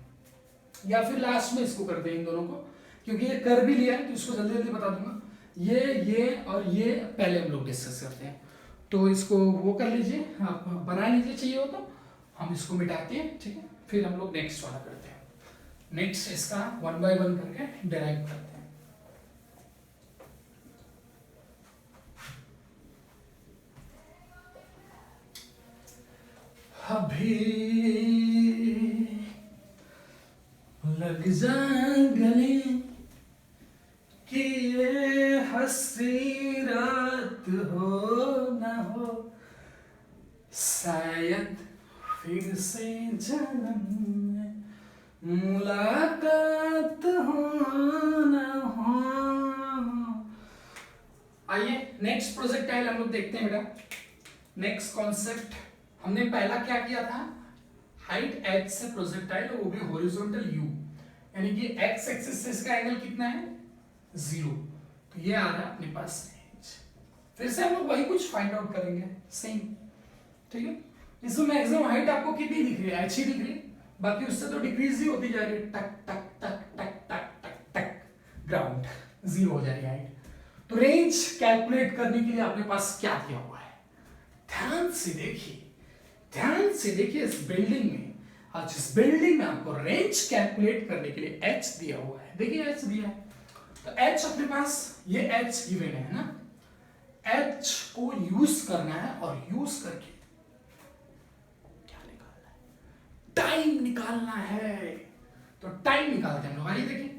या फिर लास्ट में इसको करते हैं इन दोनों को, क्योंकि ये कर भी लिया है तो इसको जल्दी जल्दी बता दूंगा। ये और ये पहले हम लोग डिस्कस करते हैं। तो इसको वो कर लीजिए, आप बना लीजिए, चाहिए हो तो हम इसको मिटाते हैं, ठीक है। फिर हम लोग नेक्स्ट वाला करते हैं, नेक्स्ट इसका 1 बाय 1 करके डिराइव करते हैं। अभी लग जा गले कि ये हंसी रात हो ना हो, शायद फिर से जन्म में मुलाकात हो ना हो। आइए नेक्स्ट प्रोजेक्टाइल हम लोग देखते हैं बेटा। नेक्स्ट कॉन्सेप्ट, हमने पहला क्या किया था, हाइट h से प्रोजेक्टाइल, वो भी हॉरिजॉन्टल u, यानी कि x एक्सिस से इसका एंगल कितना है, 0। तो ये आ रहा है अपने पास रेंज। फिर से हम लोग वही कुछ फाइंड आउट करेंगे, सेम, ठीक है। इसमें मैक्सिमम हाइट आपको कितनी दिख रही है, h ही दिख रही है, बाकी उससे तो डिक्रीज ही होती जा रही है, टक टक टक टक टक टक टक, ग्राउंड 0 हो जा रही है हाइट। तो रेंज कैलकुलेट करने के लिए अपने पास क्या दिया हुआ है, ध्यान से देखिए, ध्यान से देखिए इस बिल्डिंग में। आज इस बिल्डिंग में आपको रेंज कैलकुलेट करने के लिए h दिया हुआ है, देखिए h दिया है। तो h अपने पास, ये h गिवन है ना, h को यूज करना है और यूज करके क्या निकालना है, टाइम निकालना है। तो टाइम निकालते हैं हम लोग, आइए देखिए।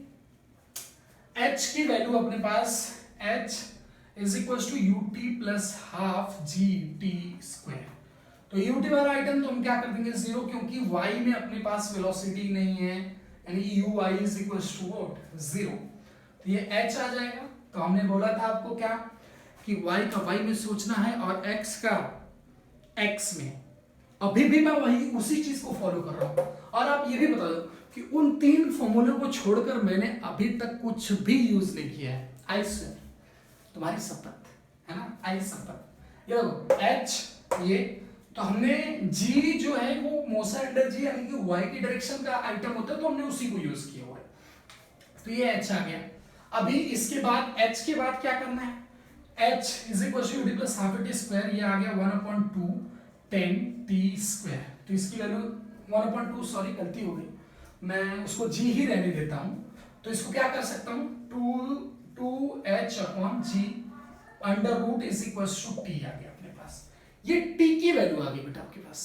h की वैल्यू अपने पास h is equal to ut plus half g t square. तो यूटी वाला आइटम तो हम क्या कर देंगे 0, क्योंकि y में अपने पास वेलोसिटी नहीं है, यानी u i is equal to what 0। तो ये h आ जाएगा। तो हमने बोला था आपको क्या कि y का y में सोचना है और x का x में। अभी भी मैं वही उसी चीज को फॉलो कर रहा हूं। और आप ये भी बता दो कि उन 3 फॉर्मूले को छोड़कर मैंने अभी तक कुछ भी यूज नहीं किया है। आई स्वेयर, तुम्हारी शपथ है ना, आई शपथ। ये देखो h ये, तो हमने g जो है वो मोशन अंडर g यानी कि y की डायरेक्शन का आइटम होता है, तो हमने उसी को यूज किया हुआ है। तो ये h आ गया। अभी इसके बाद h के बाद क्या करना है, h is equal to u t plus half t square, ये आ गया 1/2 10 t स्क्वायर। तो इसकी वैल्यू 1/2, सॉरी गलती हो गई, मैं उसको g ही रहने देता हूं। तो इसको क्या कर सकता हूं 2h/g under root is equal to t आ गया अपने पास। ये t की वैल्यू आ गई बेटा आपके पास,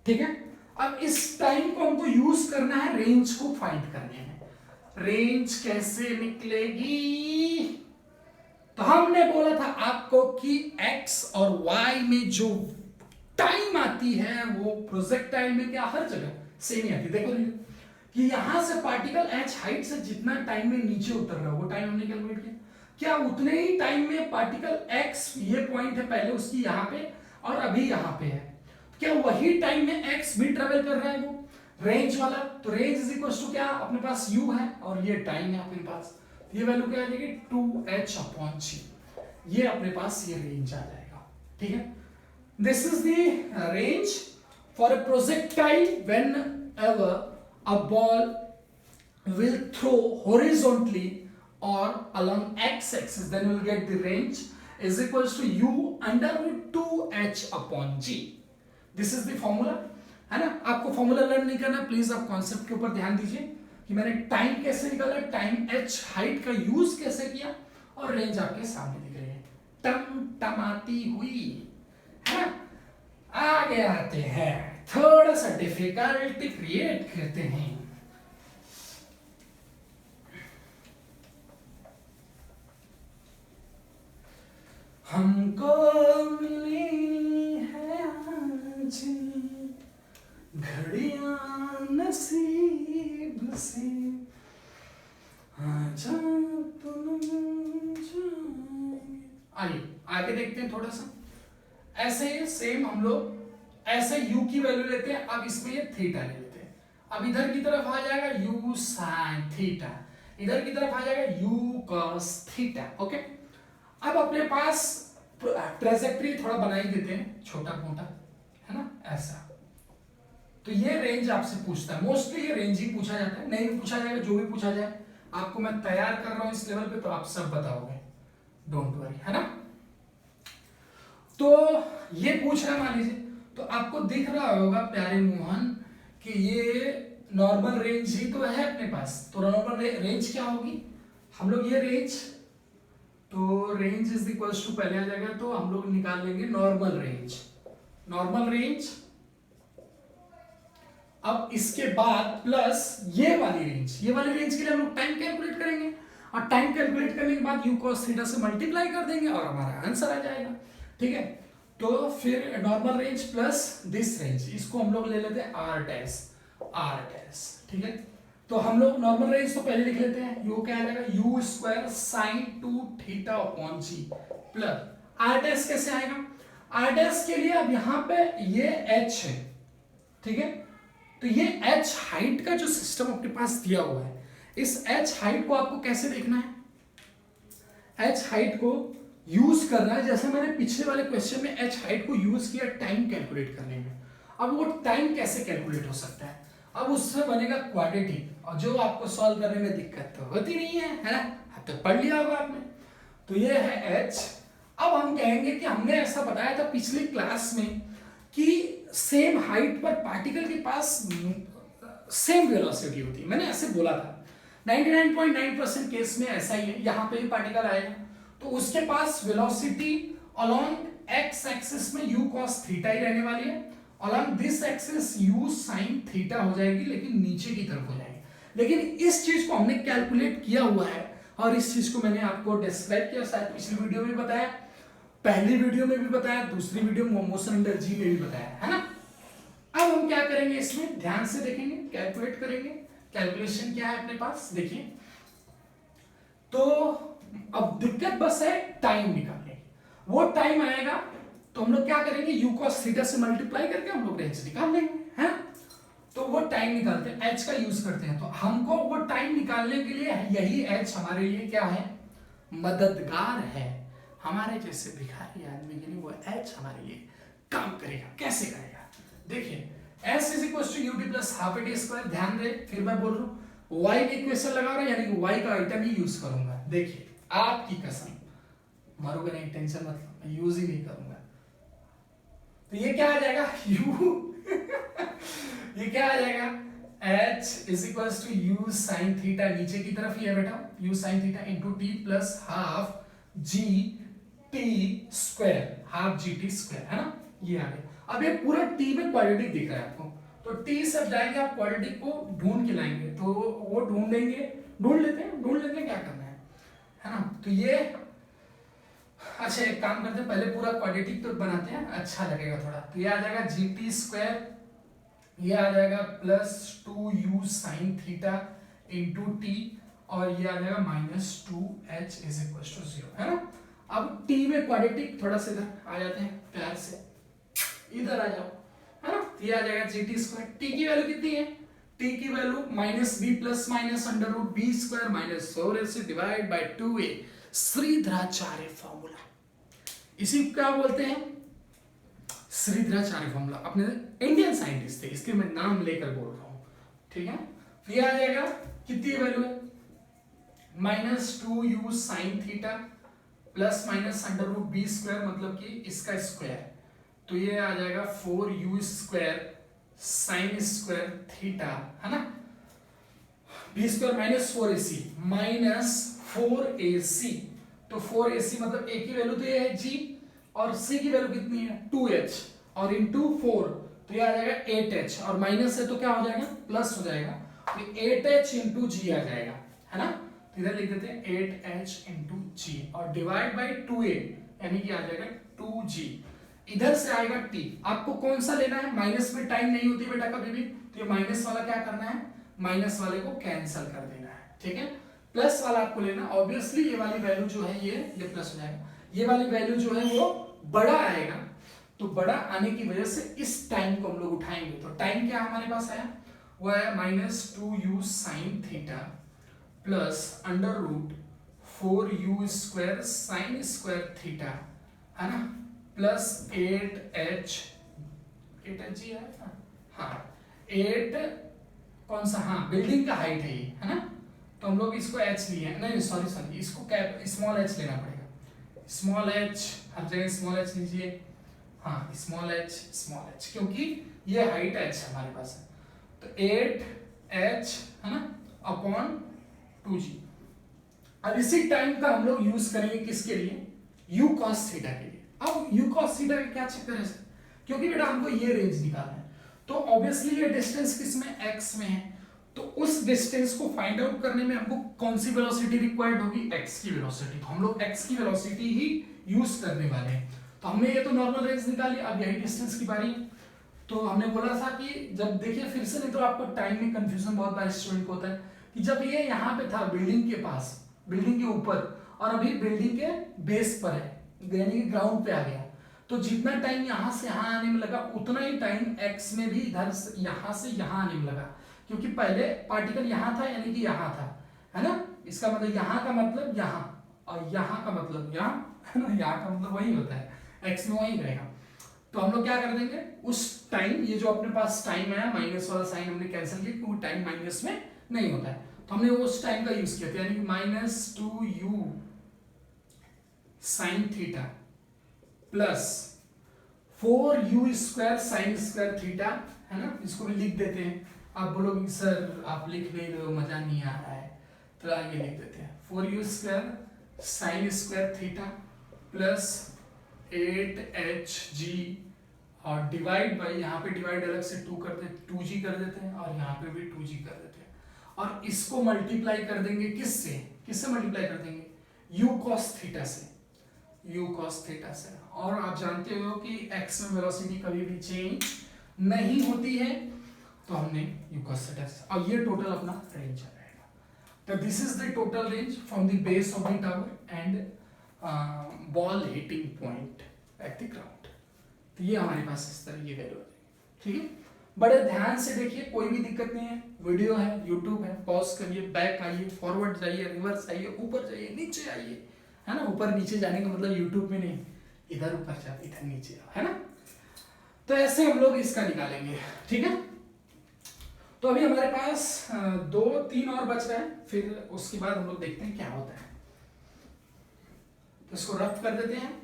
ठीक है। अब इस टाइम को हमको यूज करना है रेंज को फाइंड करने में। रेंज कैसे निकलेगी, तो हमने बोला था आपको कि x और y में जो टाइम आती है वो प्रोजेक्टाइल में क्या हर जगह सेम ही आती है। देखो कि यहां से पार्टिकल h हाइट से जितना टाइम में नीचे उतर रहा है वो टाइम हमने कैलकुलेट किया, क्या उतने ही टाइम में पार्टिकल x, ये पॉइंट है पहले उसकी यहां पे और अभी यहां पे है, क्या वही टाइम में x भी ट्रेवल कर रहा है वो रेंज वाला। तो रेंज इज इक्वल टू क्या अपने पास u है और ये टाइम है अपने पास, ये वैल्यू क्या आ जाएगी 2h/g, ये अपने पास ये रेंज आ जाएगा, ठीक है। This is the range for a projectile whenever a ball will throw horizontally or along x-axis, then we'll get the range is equals to u under root 2h/g. This is the formula, है ना। आपको formula learn नहीं करना, please आप concept के ऊपर ध्यान दीजिए कि मैंने टाइम कैसे निकाला, टाइम h हाइट का यूज कैसे किया और रेंज आपके सामने दिख रही है टमाती हुई, है ना। आगे आते हैं, थोड़ा सा डिफिकल्टी क्रिएट करते हैं। हमको मिली है आज घड़ियां नसीब से, आजा तुम जाएंगे। आइए आगे देखते हैं थोड़ा सा। ऐसे सेम हम लोग ऐसे u की वैल्यू लेते हैं, अब इसमें ये थीटा ले लेते हैं। अब इधर की तरफ आ जाएगा u sin थीटा, इधर की तरफ आ जाएगा u cos थीटा, ओके। अब अपने पास ट्रेजेक्टरी थोड़ा बना ही देते हैं छोटा मोटा, है ना, ऐसा। तो ये रेंज आपसे पूछता है, मोस्टली ये रेंज ही पूछा जाता है, नहीं भी पूछा जाएगा, जो भी पूछा जाए आपको मैं तैयार कर रहा हूं इस लेवल पे, तो आप सब बताओगे, डोंट वरी, है ना। तो ये पूछ रहा है मान लीजिए, तो आपको दिख रहा होगा प्यारे मोहन कि ये नॉर्मल रेंज ही तो है अपने पास। तो नॉर्मल रेंज क्या होगी, हम लोग ये रेंज, तो रेंज इज इक्वल टू पहले आ जाएगा, तो हम लोग निकाल लेंगे नॉर्मल रेंज। नॉर्मल रेंज, अब इसके बाद प्लस ये वाली रेंज, ये वाली रेंज के लिए हम लोग टाइम कैलकुलेट करेंगे और टाइम कैलकुलेट करने के बाद u cos थीटा से मल्टीप्लाई कर देंगे और हमारा आंसर आ जाएगा, ठीक है। तो फिर normal range plus this range, इसको हम लोग ले लेते हैं r डैश, ठीक है। तो हम लोग नॉर्मल रेंज तो पहले लिख लेते हैं, u क्या आ जाएगा u square sin 2 theta upon g plus r dash कैसे आएगा, r डैश के लिए अब यहाँ पे ये h है, ठीक है। तो ये h हाइट का जो सिस्टम अपने पास दिया हुआ है, इस h हाइट को आपको कैसे देखना है, h हाइट को यूज करना है, जैसे मैंने पिछले वाले क्वेश्चन में h हाइट को यूज किया टाइम कैलकुलेट करने में। अब वो टाइम कैसे कैलकुलेट हो सकता है, अब उससे बनेगा क्वाड्रेटिक, और जो आपको सॉल्व करने में दिक्कत तो होती नहीं है, है ना, तो पढ़ लिया होगा आपने। तो ये है h। अब हम कहेंगे कि हमने ऐसा बताया था पिछली क्लास में कि सेम हाइट पर पार्टिकल के पास सेम वेलोसिटी होती है, मैंने ऐसे बोला था। 99.9% केस में ऐसा ही है, यहाँ पे भी पार्टिकल आएगा तो उसके पास वेलोसिटी अलोंग एक्स एक्सिस में u cos थीटा ही रहने वाली है, along this axis u sin theta हो जाएगी, लेकिन नीचे की तरफ हो जाएगी। लेकिन इस चीज को हमने कैलकुलेट किया हुआ है और इस चीज को मैंने आपको डिस्क्राइब किया, शायद पिछली वीडियो में बताया। पहली वीडियो में भी बताया, दूसरी वीडियो मोशन अंडर जी में भी बताया, है ना। अब हम क्या करेंगे, इसमें ध्यान से देखेंगे, कैलकुलेट करेंगे। कैलकुलेशन क्या है अपने पास, देखिए। तो अब दिक्कत बस है टाइम निकालने की। वो टाइम आएगा तो हम लोग क्या करेंगे, यू कॉस थीटा से मल्टीप्लाई करके हम लोग रेंज निकाल लेंगे, है। तो वो टाइम निकालते हैं, एच का यूज करते हैं। तो हमको वो टाइम निकालने के लिए यही एच हमारे लिए क्या है, मददगार है। हमारे जैसे भिखारी आदमी के लिए वो एच हमारे लिए काम करेगा। कैसे करेगा, देखिए। S is equal to u t plus half a t square. ध्यान दे, फिर मैं बोल रहा हूँ वाई की इक्वेशन लगा रहा हूं, यानी कि वाई का आइटम ही यूज करूंगा। देखिए आपकी कसम, मारोगे नहीं, टेंशन मत लो, मैं यूज ही नहीं करूंगा। तो ये क्या आ जाएगा, यू ये क्या आ जाएगा, h is equal to u sine theta, नीचे की तरफ ही है बेटा, u sine theta into t plus half g t square, half g t square, है ना। ये आ गया। अब ये पूरा टी में क्वाड्रेटिक दिख रहा है आपको, तो टी से जाएंगे आप क्वाड्रेटिक को ढूंढ के लाएंगे, तो वो ढूंढ लेते हैं क्या करना है ना। तो ये अच्छा, एक काम करते हैं, पहले पूरा क्वाड्रेटिक तो बनाते हैं, अच्छा लगेगा थोड़ा। तो ये आ जाएगा जी टी स्क्वायर, ये आ जाएगा plus 2u sine theta into T, और ये आ जाएगा minus 2h is equal to 0, है ना। अब टी में क्वाड्रेटिक, थोड़ा सा इधर आ जाते हैं प्यार से, इधर आ जाओ, है ना। ये आ जाएगा जी टी स्क्वायर, टी की वैल्यू कितनी है, टी की value minus b plus minus under root b square minus 4ac divide by 2a, Shridharacharya formula. इसी को क्या बोलते हैं, श्रीधराचार्य फॉर्मूला। अपने इंडियन साइंटिस्ट थे, इसके मैं नाम लेकर बोल रहा हूं, ठीक है। फिर आ जाएगा कितनी वैल्यू है, minus 2u sine theta plus minus under root b square, मतलब कि इसका स्क्वायर, तो ये आ जाएगा 4u square sine square theta, है ना। B square minus 4ac minus 4ac, तो 4ac मतलब a की वैल्यू तो ये है g, और c की वैल्यू कितनी है 2h, और इंटू 4, तो ये आ जाएगा 8h, और माइनस है तो क्या हो जाएगा, प्लस हो जाएगा, तो 8h इंटू जी आ जाएगा, है ना। तो इधर लिख देते हैं 8h इंटू जी, और डिवाइड बाई 2a, यानी कि आ जाएगा 2g। इधर से आएगा t, आपको कौन सा लेना है, माइनस में टाइम नहीं होती बेटा कभी भी, तो ये माइनस वाला क्या करना है, माइनस वाले को कैंसिल कर देना है, ठीक है। प्लस वाला आपको लेना, ऑब्वियसली ये वाली वैल्यू जो है ये प्लस हो जाएगा, ये वाली वैल्यू जो है वो बड़ा आएगा, तो बड़ा आने की वजह से इस टाइम को हम लोग उठाएंगे। तो टाइम क्या हमारे पास आया, वो है minus 2u sine theta plus under root 4u square sine square theta, है ना, प्लस 8h जी है ना, हाँ 8 कौन सा, हाँ बिल्डिंग का हाइट है ये, है ना। तो हम लोग इसको h लिए, नहीं सॉरी इसको कैप स्मॉल h लेना पड़ेगा, स्मॉल h, हर जगह स्मॉल h लीजिए, हाँ स्मॉल h, क्योंकि ये हाइट h हमारे पास है, तो 8h है ना अपॉन 2g। अब इसी टाइम का हम लोग यूज करेंगे किसके लिए, u cos थीटा के लिए। अब u cos थीटा का क्या चक्कर है, क्योंकि बेटा हमको ये रेंज निकालना है, तो ऑब्वियसली ये डिस्टेंस किसमें, x में है, तो उस डिस्टेंस को फाइंड आउट करने में हमको कौन सी वेलोसिटी रिक्वायर्ड होगी, x की वेलोसिटी। तो हम लोग x की वेलोसिटी ही यूज करने वाले हैं। तो हमने ये तो नॉर्मल रेंज निकाली, अब यही डिस्टेंस की बारी है। तो हमने बोला था कि जब देखिए फिर से, नहीं तो आपको टाइम में कंफ्यूजन बहुत बार स्टूडेंट को होता है कि जब ये यहाँ पे था बिल्डिंग के पास, बिल्डिंग के ऊपर, और अभी बिल्डिंग के बेस पर है, यानी कि ग्राउंड पे आ गया, तो जितना टाइम यहाँ से यहाँ आने में लगा उतना ही टाइम x में भी इधर यहाँ से यहाँ आने में लगा, क्योंकि पहले पार्टिकल यहाँ था यानी कि यहाँ था, है ना। इसका मतलब यहाँ का मतलब यहाँ, और यहाँ का मतलब यहाँ, है ना, यहाँ का मतलब वही होता है, x में वही रहेगा। तो हम लोग क्या कर देंगे, उस टाइम ये जो अपने पास टाइम आया माइनस वाला साइन हमने कैंसिल किया, क्योंकि टाइम माइनस में नहीं होता है, तो हमने उस टाइम का यूज किया था, यानी कि minus 2u sine theta plus 4u square sine square theta, है ना। इसको भी लिख देते हैं। आप बोलोगे सर आप लिख नहीं रहे हो, मजा नहीं आ रहा है, तो आगे लिख देते हैं 4u square sine square theta plus 8hg, और डिवाइड बाई, यहाँ पे डिवाइड अलग से 2g कर देते हैं, और यहाँ पे भी 2g कर देते हैं, और इसको मल्टीप्लाई कर देंगे किससे मल्टीप्लाई कर देंगे, u cos थीटा से। u cos थीटा से। और आप जानते हो कि x में वेलोसिटी कभी भी चेंज नहीं होती है, तो हमने u cos थीटा से, और ये टोटल अपना रेंज आ जाएगा। तो this is the total range from the base of the tower and ball hitting point at the ground. तो ये हमारे पास इस तरह की वैल्यू आ जाएगी, ठीक है। बड़े ध्यान से देखिए, कोई भी दिक्कत नहीं है, वीडियो है, यूट्यूब है, पॉज करिए, बैक आइए, फॉरवर्ड जाइए, रिवर्स आइए, ऊपर जाइए, नीचे आइए, है ना। ऊपर नीचे जाने का मतलब यूट्यूब में नहीं, इधर ऊपर जाओ, इधर नीचे आओ, है ना। तो ऐसे हम लोग इसका निकालेंगे, ठीक है। तो अभी हमारे पास 2-3 और बच रहे हैं, फिर उसके बाद हम लोग देखते हैं क्या होता है। तो इसको रफ कर देते हैं।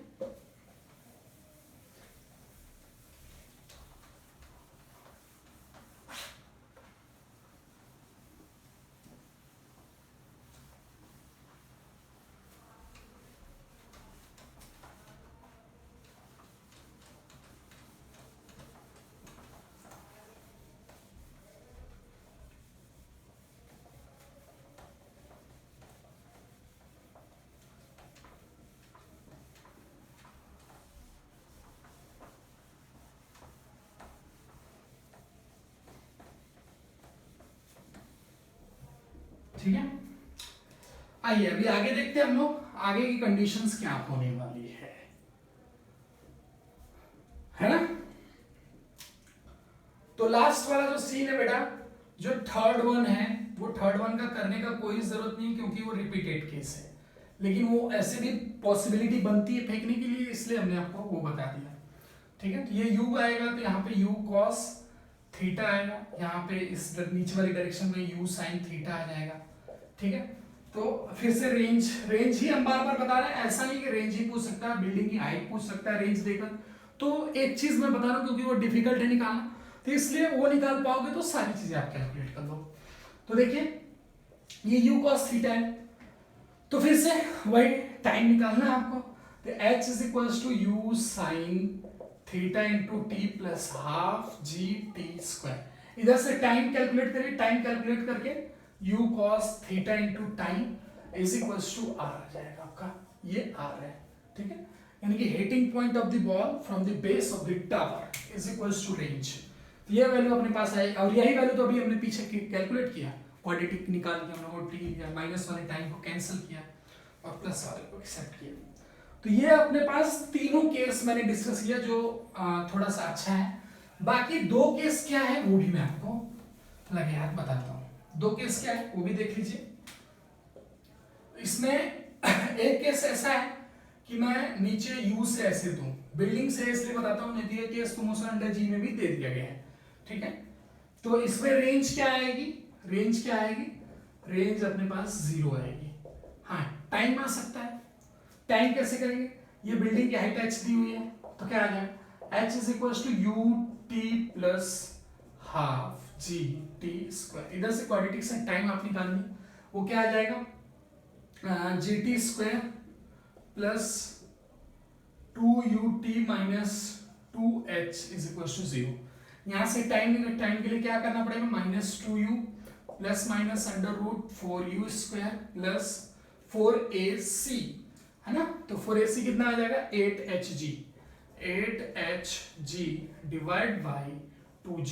ठीक है, आइए अभी आगे देखते हैं हम लोग आगे की कंडीशंस क्या होने वाली है ना। तो लास्ट वाला जो सीन है बेटा, जो थर्ड वन है, वो थर्ड वन का करने का कोई जरूरत नहीं क्योंकि वो रिपीटेड केस है, लेकिन वो ऐसे भी पॉसिबिलिटी बनती है फेंकने के लिए, इसलिए हमने आपको वो बता दिया, ठीक है। तो ये u आएगा, तो यहाँ पे u cos थीटा आएगा, यहाँ पे इस नीचे वाली डायरेक्शन में u sin थीटा आ जाएगा, ठीक है। तो फिर से रेंज ही हम बार बार बता रहे हैं, ऐसा नहीं कि रेंज ही पूछ सकता है, बिल्डिंग की हाइट पूछ सकता है रेंज देकर। तो एक चीज मैं बता रहा हूँ क्योंकि वो डिफिकल्ट है निकालना, तो इसलिए वो निकाल पाओगे तो सारी चीजें आप कैलकुलेट कर लो। तो देखिए ये u cos थीटा है, तो फिर से वही टाइम निकालना है आपको। तो h is equals to u sin theta into t plus half g t square. इधर से टाइम कैलकुलेट करिए, टाइम कैलकुलेट करके u cos theta into time is equals to r आ जाएगा आपका, ये r है, ठीक है। यानी कि hitting point of the ball from the base of the tower is equals to range. ये वैल्यू अपने पास आई, और यही वैल्यू तो अभी हमने पीछे कैलकुलेट किया, क्वाड्रेटिक निकाल के हमने वो टी या माइनस वाले टाइम को कैंसिल किया और प्लस वाले को एक्सेप्ट किया। तो ये अपने पास तीनों केस मैंने डिस्कस किया जो थोड़ा सा अच्छा है। बाकी दो केस क्या है वो भी मैं आपको लगे हाथ बताता हूँ। दो केस क्या है वो भी देख लीजिए। इसमें एक केस ऐसा है कि मैं नीचे u से ऐसे दूं, बिल्डिंग से इसलिए बताता हूँ, नहीं तो केस तो मोशन अंडर जी में भी दे दिया गया है, ठीक है। तो इसमें रेंज क्या आएगी, रेंज क्या आएगी, रेंज अपने पास 0 आएगी। हाँ टाइम आ सकता है, टाइम कैसे करेंगे, ये बिल्डिंग की हाइट h दी हुई है, तो क्या आ जाएगा h is equal to u t plus half g t square. इधर से क्वाड्रेटिक से टाइम आप निकालनी, वो क्या आ जाएगा g t square plus 2ut minus 2h is equal to 0। यहां से टाइम के लिए क्या करना पड़ेगा, minus 2u plus minus under root 4u square plus 4ac, है ना। तो 4ac कितना आ जाएगा 8hg डिवाइड बाई 2g।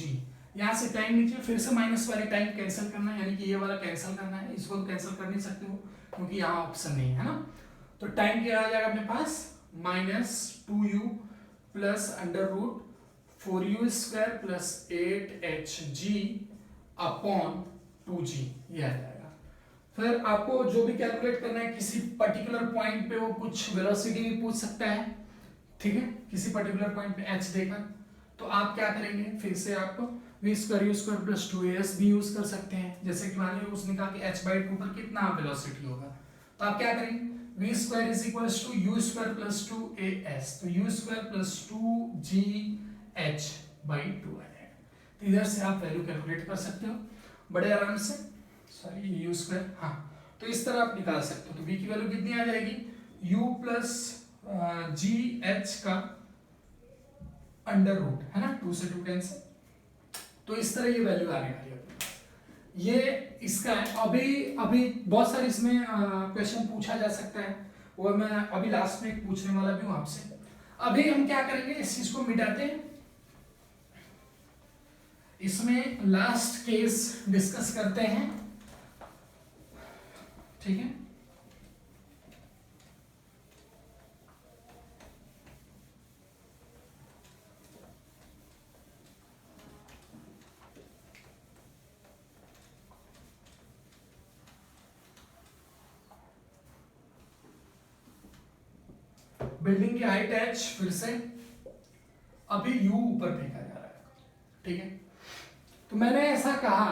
यहां से टाइम नीचे, फिर से माइनस वाले टाइम कैंसिल करना है, यानी कि ये वाला कैंसिल करना है, इसको कैंसिल कर नहीं सकते हो क्योंकि यहाँ ऑप्शन नहीं है ना। तो टाइम क्या आ जाएगा अपने पास minus 2u plus under root 4u square plus 8hg upon 2g, ये आ जाएगा। फिर आपको जो भी कैलकुलेट करना है, किसी पर्टिकुलर पॉइंट पे वो कुछ वेलोसिटी भी पूछ सकता है, ठीक है, किसी पर्टिकुलर पॉइंट पे h देकर, तो आप क्या करेंगे, फिर से आपको v square u square plus 2as भी यूज कर सकते हैं। जैसे कि मान लीजिए उसने कहा कि h/2 पर कितना वेलोसिटी होगा, तो आप क्या करेंगे v square is equals to u square plus 2as, तो u स्क्वायर प्लस 2gh/2 आ जाएगा। तो इधर से आप वैल्यू कैलकुलेट कर सकते हो बड़े आराम से, सॉरी u स्क्वायर, हाँ, तो इस तरह आप निकाल सकते हो। तो v की वैल्यू कितनी आ जाएगी u प्लस gh का अंडर रूट, है ना, 2 से 2 कैंसिल, तो इस तरह ये वैल्यू आने वाली है। ये इसका है। अभी बहुत सारे इसमें क्वेश्चन पूछा जा सकता है, वो मैं अभी लास्ट में एक पूछने वाला भी हूँ आपसे। अभी हम क्या करेंगे, इस चीज को मिटाते हैं, इसमें लास्ट केस डिस्कस करते हैं, ठीक है। बिल्डिंग की हाइट h फिर से अभी u ऊपर फेंका जा रहा है, ठीक है। तो मैंने ऐसा कहा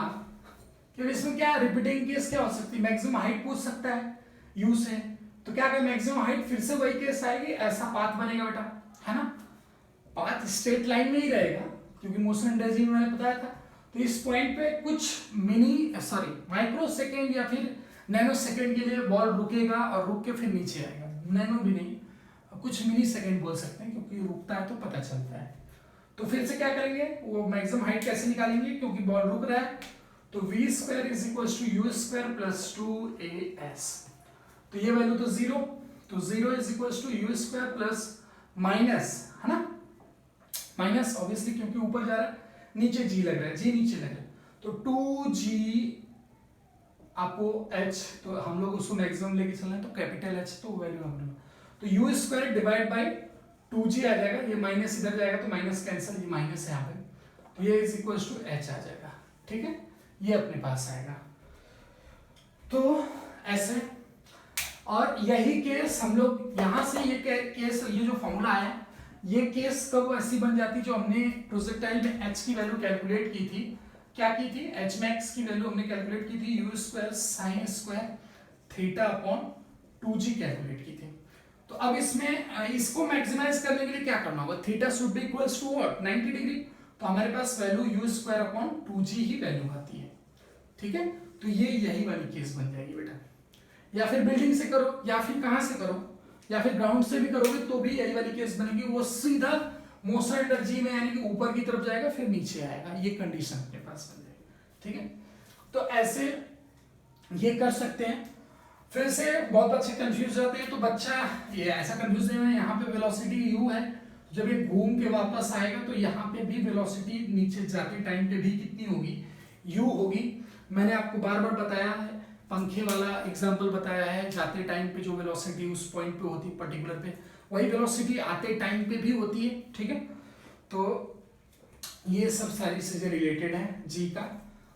कि इसमें क्या रिपीटिंग केस क्या हो सकती है, मैक्सिमम हाइट पूछ सकता है u से, तो क्या करें मैक्सिमम हाइट फिर से वही केस आएगी, ऐसा पाथ बनेगा बेटा, है ना। पाथ स्ट्रेट लाइन में ही रहेगा क्योंकि मोशन एनर्जी में मैंने बताया था। तो इस पॉइंट पे कुछ माइक्रो सेकेंड या फिर नैनो सेकेंड के लिए बॉल रुकेगा और रुक के फिर नीचे आएगा, नैनो भी नहीं, कुछ मिली सेकेंड बोल सकते हैं क्योंकि रुकता है तो पता चलता है। तो फिर से क्या करेंगे, वो मैक्सिमम हाइट कैसे निकालेंगे, क्योंकि बॉल रुक रहा है, तो v square is equal to u square plus 2as। तो ये वैल्यू तो जीरो, तो zero is equal to u square plus minus, है ना, माइनस ऑब्वियसली क्योंकि ऊपर जा रहा है, नीचे g लग रहा है, g नीचे लग रहा है, तो 2g आपको h, तो हम लोग उसको मैक्सिमम लेके चलना है तो कैपिटल H, तो वैल्यू हम लोग, तो you square divide by 2g आ जाएगा, ये माइनस इधर जाएगा तो माइनस कैंसिल, ये माइनस है यहाँ पे, तो ये इज इक्वल टू h आ जाएगा, ठीक है, ये अपने पास आएगा। तो ऐसे, और यही केस हम लोग यहाँ से ये केस, ये जो फॉर्मूला है, ये केस कब ऐसी बन जाती जो हमने प्रोजेक्टाइल में h की वैल्यू कैलकुलेट की थी, क्या की थी, h मैक्स की वैल्यू हमने कैलकुलेट की थी you square sine square theta upon 2g calculate की थी। तो अब इसमें इसको मैक्सिमाइज करने के लिए क्या करना होगा, theta should be equals to what 90 degree, तो हमारे पास value u square upon 2g ही वैल्यू आती है, ठीक है। तो ये यही वाली केस बन जाएगी बेटा, या फिर बिल्डिंग से करो या फिर कहां से करो या फिर ग्राउंड से भी करोगे तो भी यही वाली केस बनेगी, वो सीधा मोशन एनर्जी में यानी कि ऊपर की तरफ जाएगा फिर नीचे आएगा, ये कंडीशन अपने पास बन जाएगी, ठीक है। तो ऐसे ये कर सकते हैं। फिर से बहुत अच्छे कंफ्यूज जाते हैं, तो बच्चा ये ऐसा कंफ्यूज नहीं है, यहाँ पे वेलोसिटी u है, जब ये घूम के वापस आएगा तो यहाँ पे भी वेलोसिटी नीचे जाते टाइम पे भी कितनी होगी, u होगी। मैंने आपको बार बार बताया है, पंखे वाला एग्जांपल बताया है, जाते टाइम पे जो वेलोसिटी उस पॉइंट पे होती है पर्टिकुलर पे, वही वेलोसिटी आते टाइम पे भी होती है, ठीक है। तो ये सब सारी चीजें रिलेटेड है जी का।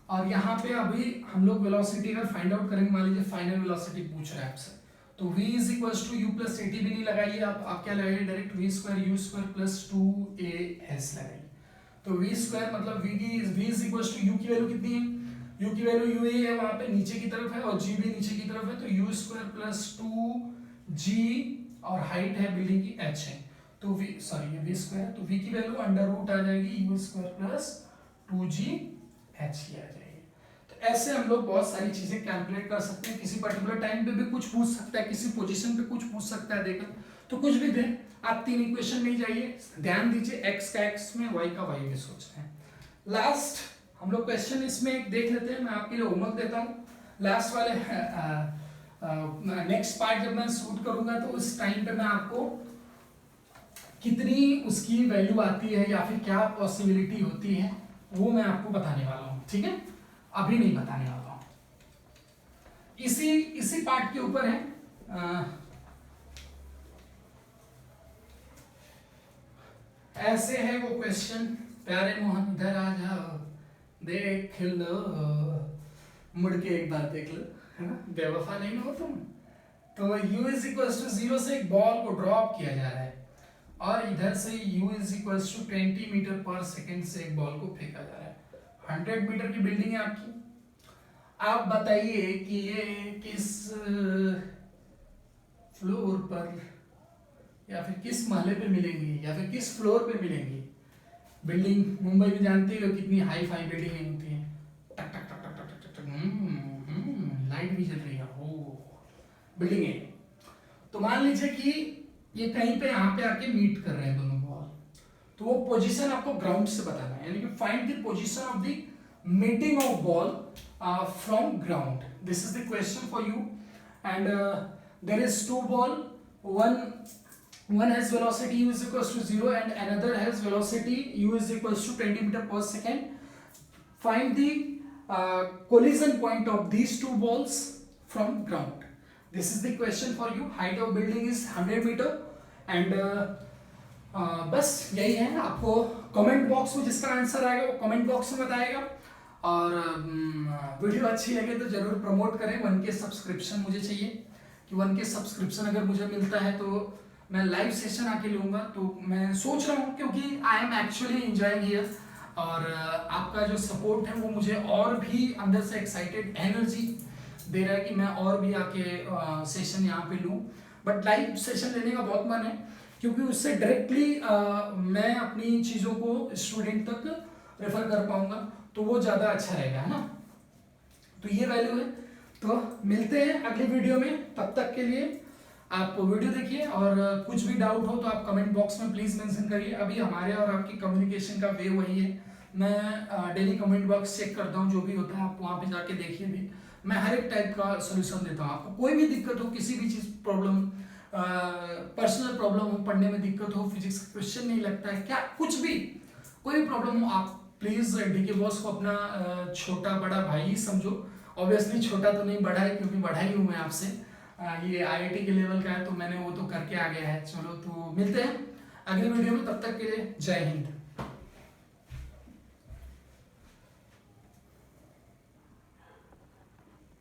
और यहाँ पे अभी हम लोग वेलोसिटी अगर फाइंड आउट करेंगे, मान लीजिए फाइनल वेलोसिटी पूछ रहा है आपसे, तो v is equals to u plus a t भी नहीं लगाइए आप क्या लगाइए, direct v square u square plus 2as लगाइए। तो v स्क्वायर मतलब v is equals to u की वैल्यू कितनी है, u की वैल्यू u है वहां पे नीचे की तरफ है और g भी नीचे की तरफ है, तो u स्क्वायर प्लस 2g और हाइट है बिल्डिंग की h है, तो v ये v स्क्वायर, तो v की वैल्यू अंडर रूट आ जाएगी u square plus 2g h की आ जाएगी। तो ऐसे हम लोग बहुत सारी चीजें कैलकुलेट कर सकते हैं, किसी पर्टिकुलर टाइम पे भी कुछ पूछ सकता है, किसी पोजीशन पे कुछ पूछ सकता है देकर, तो कुछ भी दे, आप 3 इक्वेशन नहीं जाइए, ध्यान दीजिए x का x में y का y में सोच रहे हैं। लास्ट हम लोग क्वेश्चन इसमें एक देख लेते हैं, मैं आपके लिए होमवर्क देता हूँ, लास्ट वाले नेक्स्ट पार्ट जब मैं शूट करूंगा तो उस टाइम पे मैं आपको कितनी उसकी वैल्यू आती है या फिर क्या पॉसिबिलिटी होती है वो मैं आपको बताने वाला हूँ, ठीक है, अभी नहीं बताने वाला हूँ। इसी पार्ट के ऊपर है, ऐसे है वो क्वेश्चन, प्यारे मोहन इधर आ जाओ देख लो, मुड़ के एक बार देख लो, है ना, बेवफा नहीं हो तुम। तो u इज इक्वल टू 0 से एक बॉल को ड्रॉप किया जा रहा है और इधर से u is equal to 20 metre पर सेकेंड से एक बॉल को फेंका जा रहा है। 100 मीटर की बिल्डिंग है आपकी, आप बताइए कि ये किस फ्लोर पर या फिर किस महले पे मिलेंगी या फिर किस फ्लोर पे मिलेंगी। बिल्डिंग मुंबई में जानते हो कितनी हाई फाई बिल्डिंग होती हैं, टक टक टक टक टक टक, लाइट भी जल रही है, ओ बिल्डिंग है। तो मान लीजिए कि ये कहीं पे यहाँ पे आके मीट कर रहे हैं दोनों बॉल, तो वो पोजीशन आपको ग्राउंड से बताना है, यानी कि find the position of the meeting of ball from ground. This is the question for you and there is 2 ball one has velocity u is equals to 0 and another has velocity u is equals to 20 meter per second. Find the collision point of these two balls from ground. This is the question for you. Height of building is 100 meter and बस यही है. आपको comment box में जिसका answer आएगा वो comment box में बताएगा. और वीडियो अच्छी लगे तो जरूर प्रमोट करें. 1K सब्सक्रिप्शन मुझे चाहिए कि 1K सब्सक्रिप्शन अगर मुझे मिलता है तो मैं लाइव सेशन आके लूँगा. तो मैं सोच रहा हूँ क्योंकि I am actually enjoying here और आपका जो सपोर्ट है वो मुझे और भी अंदर से एक्साइटेड एनर्जी दे रहा है कि मैं और भी आके सेशन यहाँ पे लूँ. बट लाइव सेशन लेने का बहुत मन है क्योंकि उससे डायरेक्टली मैं अपनी चीज़ों को स्टूडेंट तक रेफर कर पाऊँगा तो वो ज़्यादा अच्छा रहेगा, है ना. तो ये वैल्यू है. तो मिलते हैं अगली वीडियो में. तब तक के लिए आप वीडियो देखिए और कुछ भी डाउट हो तो आप कमेंट बॉक्स में प्लीज़ मेंशन करिए. अभी हमारे और आपकी कम्युनिकेशन का वे वही है. मैं डेली कमेंट बॉक्स चेक करता हूँ. जो भी होता है आप वहाँ पे जाके देखिए भी. मैं हर एक टाइप का सोल्यूशन देता हूँ. आपको कोई भी दिक्कत हो, किसी भी चीज़ प्रॉब्लम, पर्सनल प्रॉब्लम हो, पढ़ने में दिक्कत हो, फिजिक्स का क्वेश्चन नहीं लगता है, क्या कुछ भी कोई भी प्रॉब्लम हो, आप प्लीज़ DK बॉस को अपना छोटा बड़ा भाई ही समझो. ऑब्वियसली छोटा तो नहीं, बड़ा है क्योंकि बड़ा ही हूँ मैं आपसे. ये IIT के लेवल का है तो मैंने वो तो करके आ गया है. चलो तो मिलते हैं अगली वीडियो में. तब तक के लिए जय हिंद.